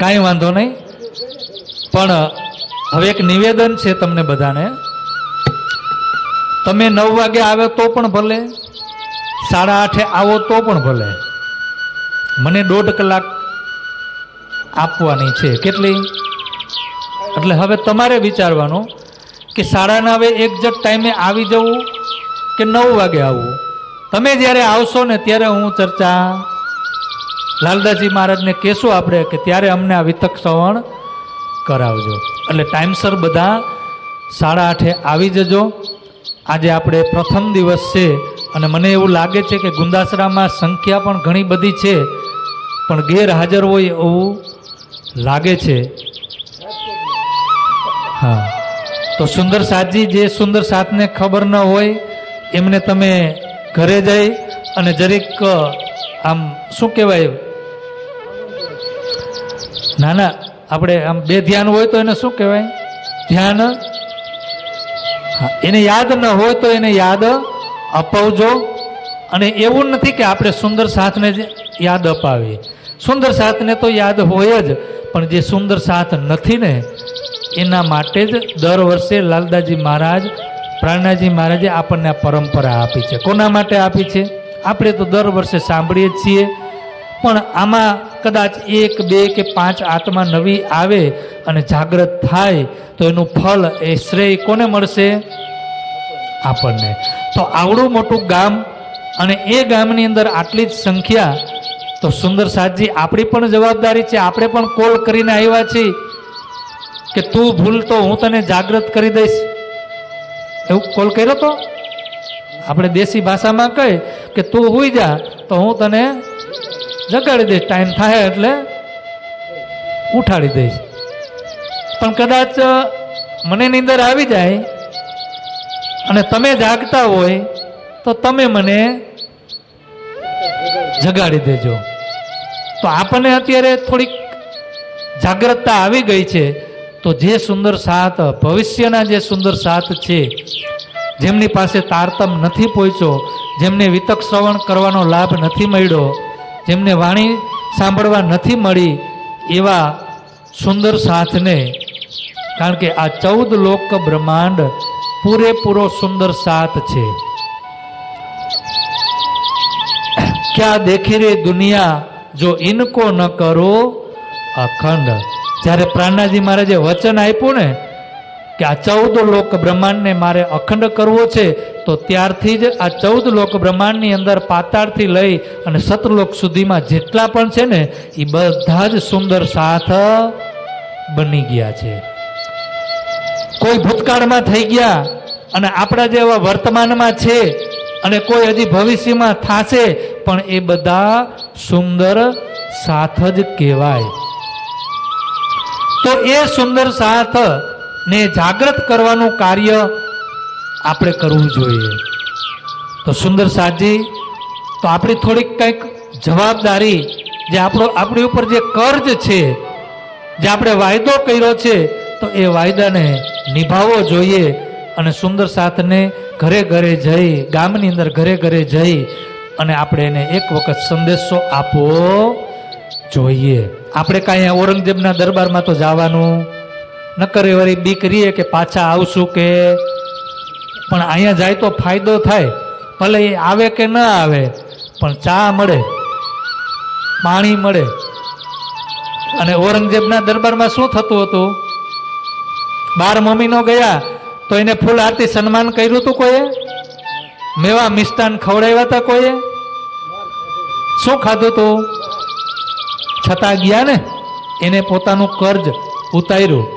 કાંઈ વાંધો નહીં. પણ હવે એક નિવેદન છે તમને બધાને. તમે 9 વાગે આવે તો પણ ભલે, 8:30 આવો તો પણ ભલે, મને 1.5 કલાક આપવાની છે. કેટલી? એટલે હવે તમારે વિચારવાનું કે 9:30 એક્ઝેક્ટ ટાઈમે આવી જવું કે 9 વાગે આવવું. તમે જ્યારે આવશો ને ત્યારે હું ચર્ચા લાલદાસજી મહારાજને કહેશું આપણે કે ત્યારે અમને આ વિતક શ્રવણ કરાવજો. એટલે ટાઈમસર બધા 8:30 આવી જજો. આજે આપણે પ્રથમ દિવસ છે અને મને એવું લાગે છે કે ગુંદાસરામાં સંખ્યા પણ ઘણી બધી છે પણ ગેરહાજર હોય એવું લાગે છે. હા, તો સુંદર સાથજી, જે સુંદર સાથને ખબર ન હોય એમને તમે ઘરે જઈ અને જરીક આમ શું કહેવાય, ના ના આપણે આમ બે ધ્યાન હોય તો એને શું કહેવાય? ધ્યાન. એને યાદ ન હોય તો એને યાદ અપાવજો. અને એવું નથી કે આપણે સુંદર સાથને જ યાદ અપાવીએ. સુંદર સાથને તો યાદ હોય જ, પણ જે સુંદર સાથ નથી ને એના માટે જ દર વર્ષે લાલદાસજી મહારાજ, પ્રાણનાથજી મહારાજે આપણને આ પરંપરા આપી છે. કોના માટે આપી છે? આપણે તો દર વર્ષે સાંભળીએ જ છીએ, પણ આમાં કદાચ 1, 2 કે 5 આત્મા નવી આવે અને જાગૃત થાય તો એનું ફળ, એ શ્રેય કોને મળશે? આપણને. તો આવડું મોટું ગામ અને એ ગામની અંદર આટલી જ સંખ્યા, તો સુંદર સાથજી આપણી પણ જવાબદારી છે. આપણે પણ કોલ કરીને આવ્યા છીએ કે તું ભૂલતો હું તને જાગૃત કરી દઈશ, એવું કોલ કર્યો તો. આપણે દેશી ભાષામાં કહે કે તું હુઈ જા તો હું તને જગાડી દઈશ, ટાઈમ થાય એટલે ઉઠાડી દઈશ. પણ કદાચ મને નીંદર આવી જાય અને તમે જાગતા હોય તો તમે મને જગાડી દેજો. તો આપણને અત્યારે થોડીક જાગૃતતા આવી ગઈ છે. તો જે સુંદર સાથ, ભવિષ્યના જે સુંદર સાથ છે, જેમની પાસે તારતમ નથી પહોંચ્યો, જેમને વિતક શ્રવણ કરવાનો લાભ નથી મળ્યો, જેમને વાણી સાંભળવા નથી મળી, એવા સુંદર સાથને, કારણ કે આ 14 લોક બ્રહ્માંડ પૂરેપૂરો સુંદર સાથ છે. ક્યા દેખી રે દુનિયા જો ઇનકો ન કરો અખંડ. જ્યારે પ્રાણનાજી મહારાજે વચન આપ્યું ને કે આ 14 લોક બ્રહ્માંડને મારે અખંડ કરવો છે, તો ત્યારથી જ આ 14 લોક બ્રહ્માંડની અંદર પાતાળથી લઈ અને સતલોક સુધીમાં જેટલા પણ છે ને એ બધા જ સુંદર સાથ બની ગયા છે. કોઈ ભૂતકાળમાં થઈ ગયા અને આપણા જેવા વર્તમાનમાં છે, અને કોઈ હજી ભવિષ્યમાં થશે, પણ એ બધા સુંદર સાથ જ કહેવાય. તો એ સુંદર સાથ ને જાગૃત કરવાનું કાર્ય આપણે કરવું જોઈએ. તો સુંદર સાથજી, તો આપણી થોડીક કંઈક જવાબદારી, જે આપણી ઉપર જે કર્જ છે, જે આપણે વાયદો કર્યો છે, તો એ વાયદાને નિભાવવો જોઈએ. અને સુંદર સાથને ઘરે ઘરે જઈ, ગામની અંદર ઘરે ઘરે જઈ અને આપણે એને એક વખત સંદેશો આપવો જોઈએ. આપણે કાંઈ ઔરંગઝેબના દરબારમાં તો જવાનું ન કરે, વળી બીક રહીએ કે પાછા આવશું કે, પણ અહીંયા જાય તો ફાયદો થાય. ભલે એ આવે કે ન આવે, પણ ચા મળે, પાણી મળે. અને ઔરંગઝેબના દરબારમાં શું થતું હતું? 12 મમ્મીનો ગયા તો એને ફૂલ આરતી સન્માન કર્યું હતું કોઈએ? મેવા મિષ્ટાન ખવડાવ્યા હતા કોઈએ? શું ખાધું હતું? છતાં ગયા ને, એને પોતાનું કર્જ ઉતાર્યું.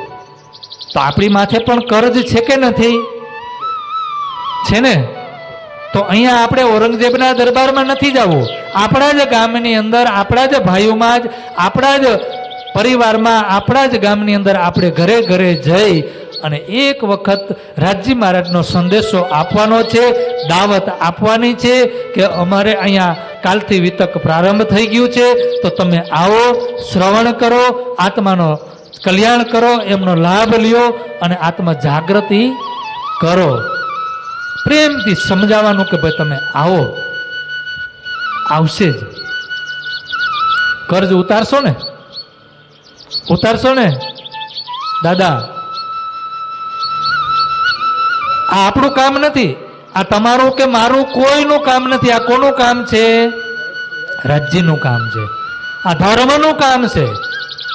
તો આપણી માથે પણ કર્જ છે કે નથી? છે ને. તો અહીંયા આપણે ઔરંગઝેબના દરબારમાં નથી જવું. આપણા જ ગામની અંદર, આપણા જ ભાઈઓમાં જ, આપણા જ પરિવારમાં, આપણા જ ગામની અંદર આપણે ઘરે ઘરે જઈ અને એક વખત રાજજી મહારાજનો સંદેશો આપવાનો છે, દાવત આપવાની છે કે અમારે અહીંયા કાલથી વિતક પ્રારંભ થઈ ગયું છે, તો તમે આવો, શ્રવણ કરો, આત્માનો કલ્યાણ કરો, એમનો લાભ લ્યો અને આત્મા જાગૃતિ કરો. પ્રેમથી સમજાવવાનું કે ભાઈ તમે આવો, આવશે જ. કર્જ ઉતારશો ને? ઉતારશો ને દાદા? આ આપણું કામ નથી, આ તમારું કે મારું કોઈનું કામ નથી. આ કોનું કામ છે? રાજ્યનું કામ છે, આ ધર્મનું કામ છે.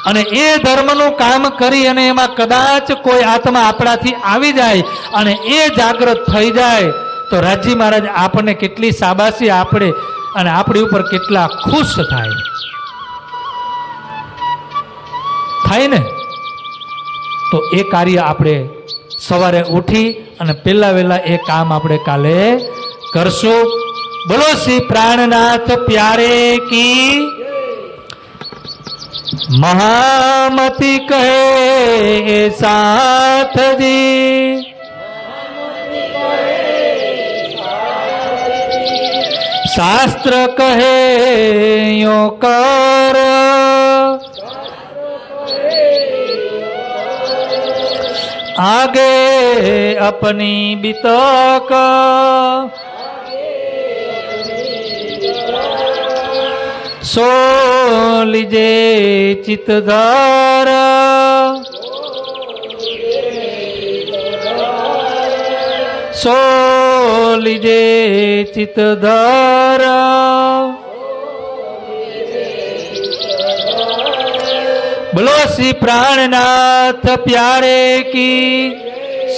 અને એ ધર્મનું કામ કરી અને એમાં કદાચ કોઈ આત્મા આપણાથી આવી જાય અને એ જાગૃત થઈ જાય, તો રાજજી મહારાજ આપણને કેટલી શાબાશી આપે અને આપણી ઉપર કેટલા ખુશ થાય ને. તો એ કાર્ય આપણે સવારે ઉઠી અને પહેલા વહેલા એ કામ આપણે કાલે કરશું. બોલો શ્રી પ્રાણનાથ પ્યારે કી. महामति कहे साथ दी, शास्त्र कहे यो कर, आगे अपनी बितक सो लीजे चितधार, सो लीजे चितधार. बोलो श्री प्राणनाथ प्यारे की,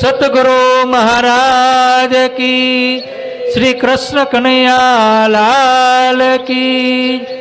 सतगुरु महाराज की, શ્રી કૃષ્ણ કનૈયા લાલ કી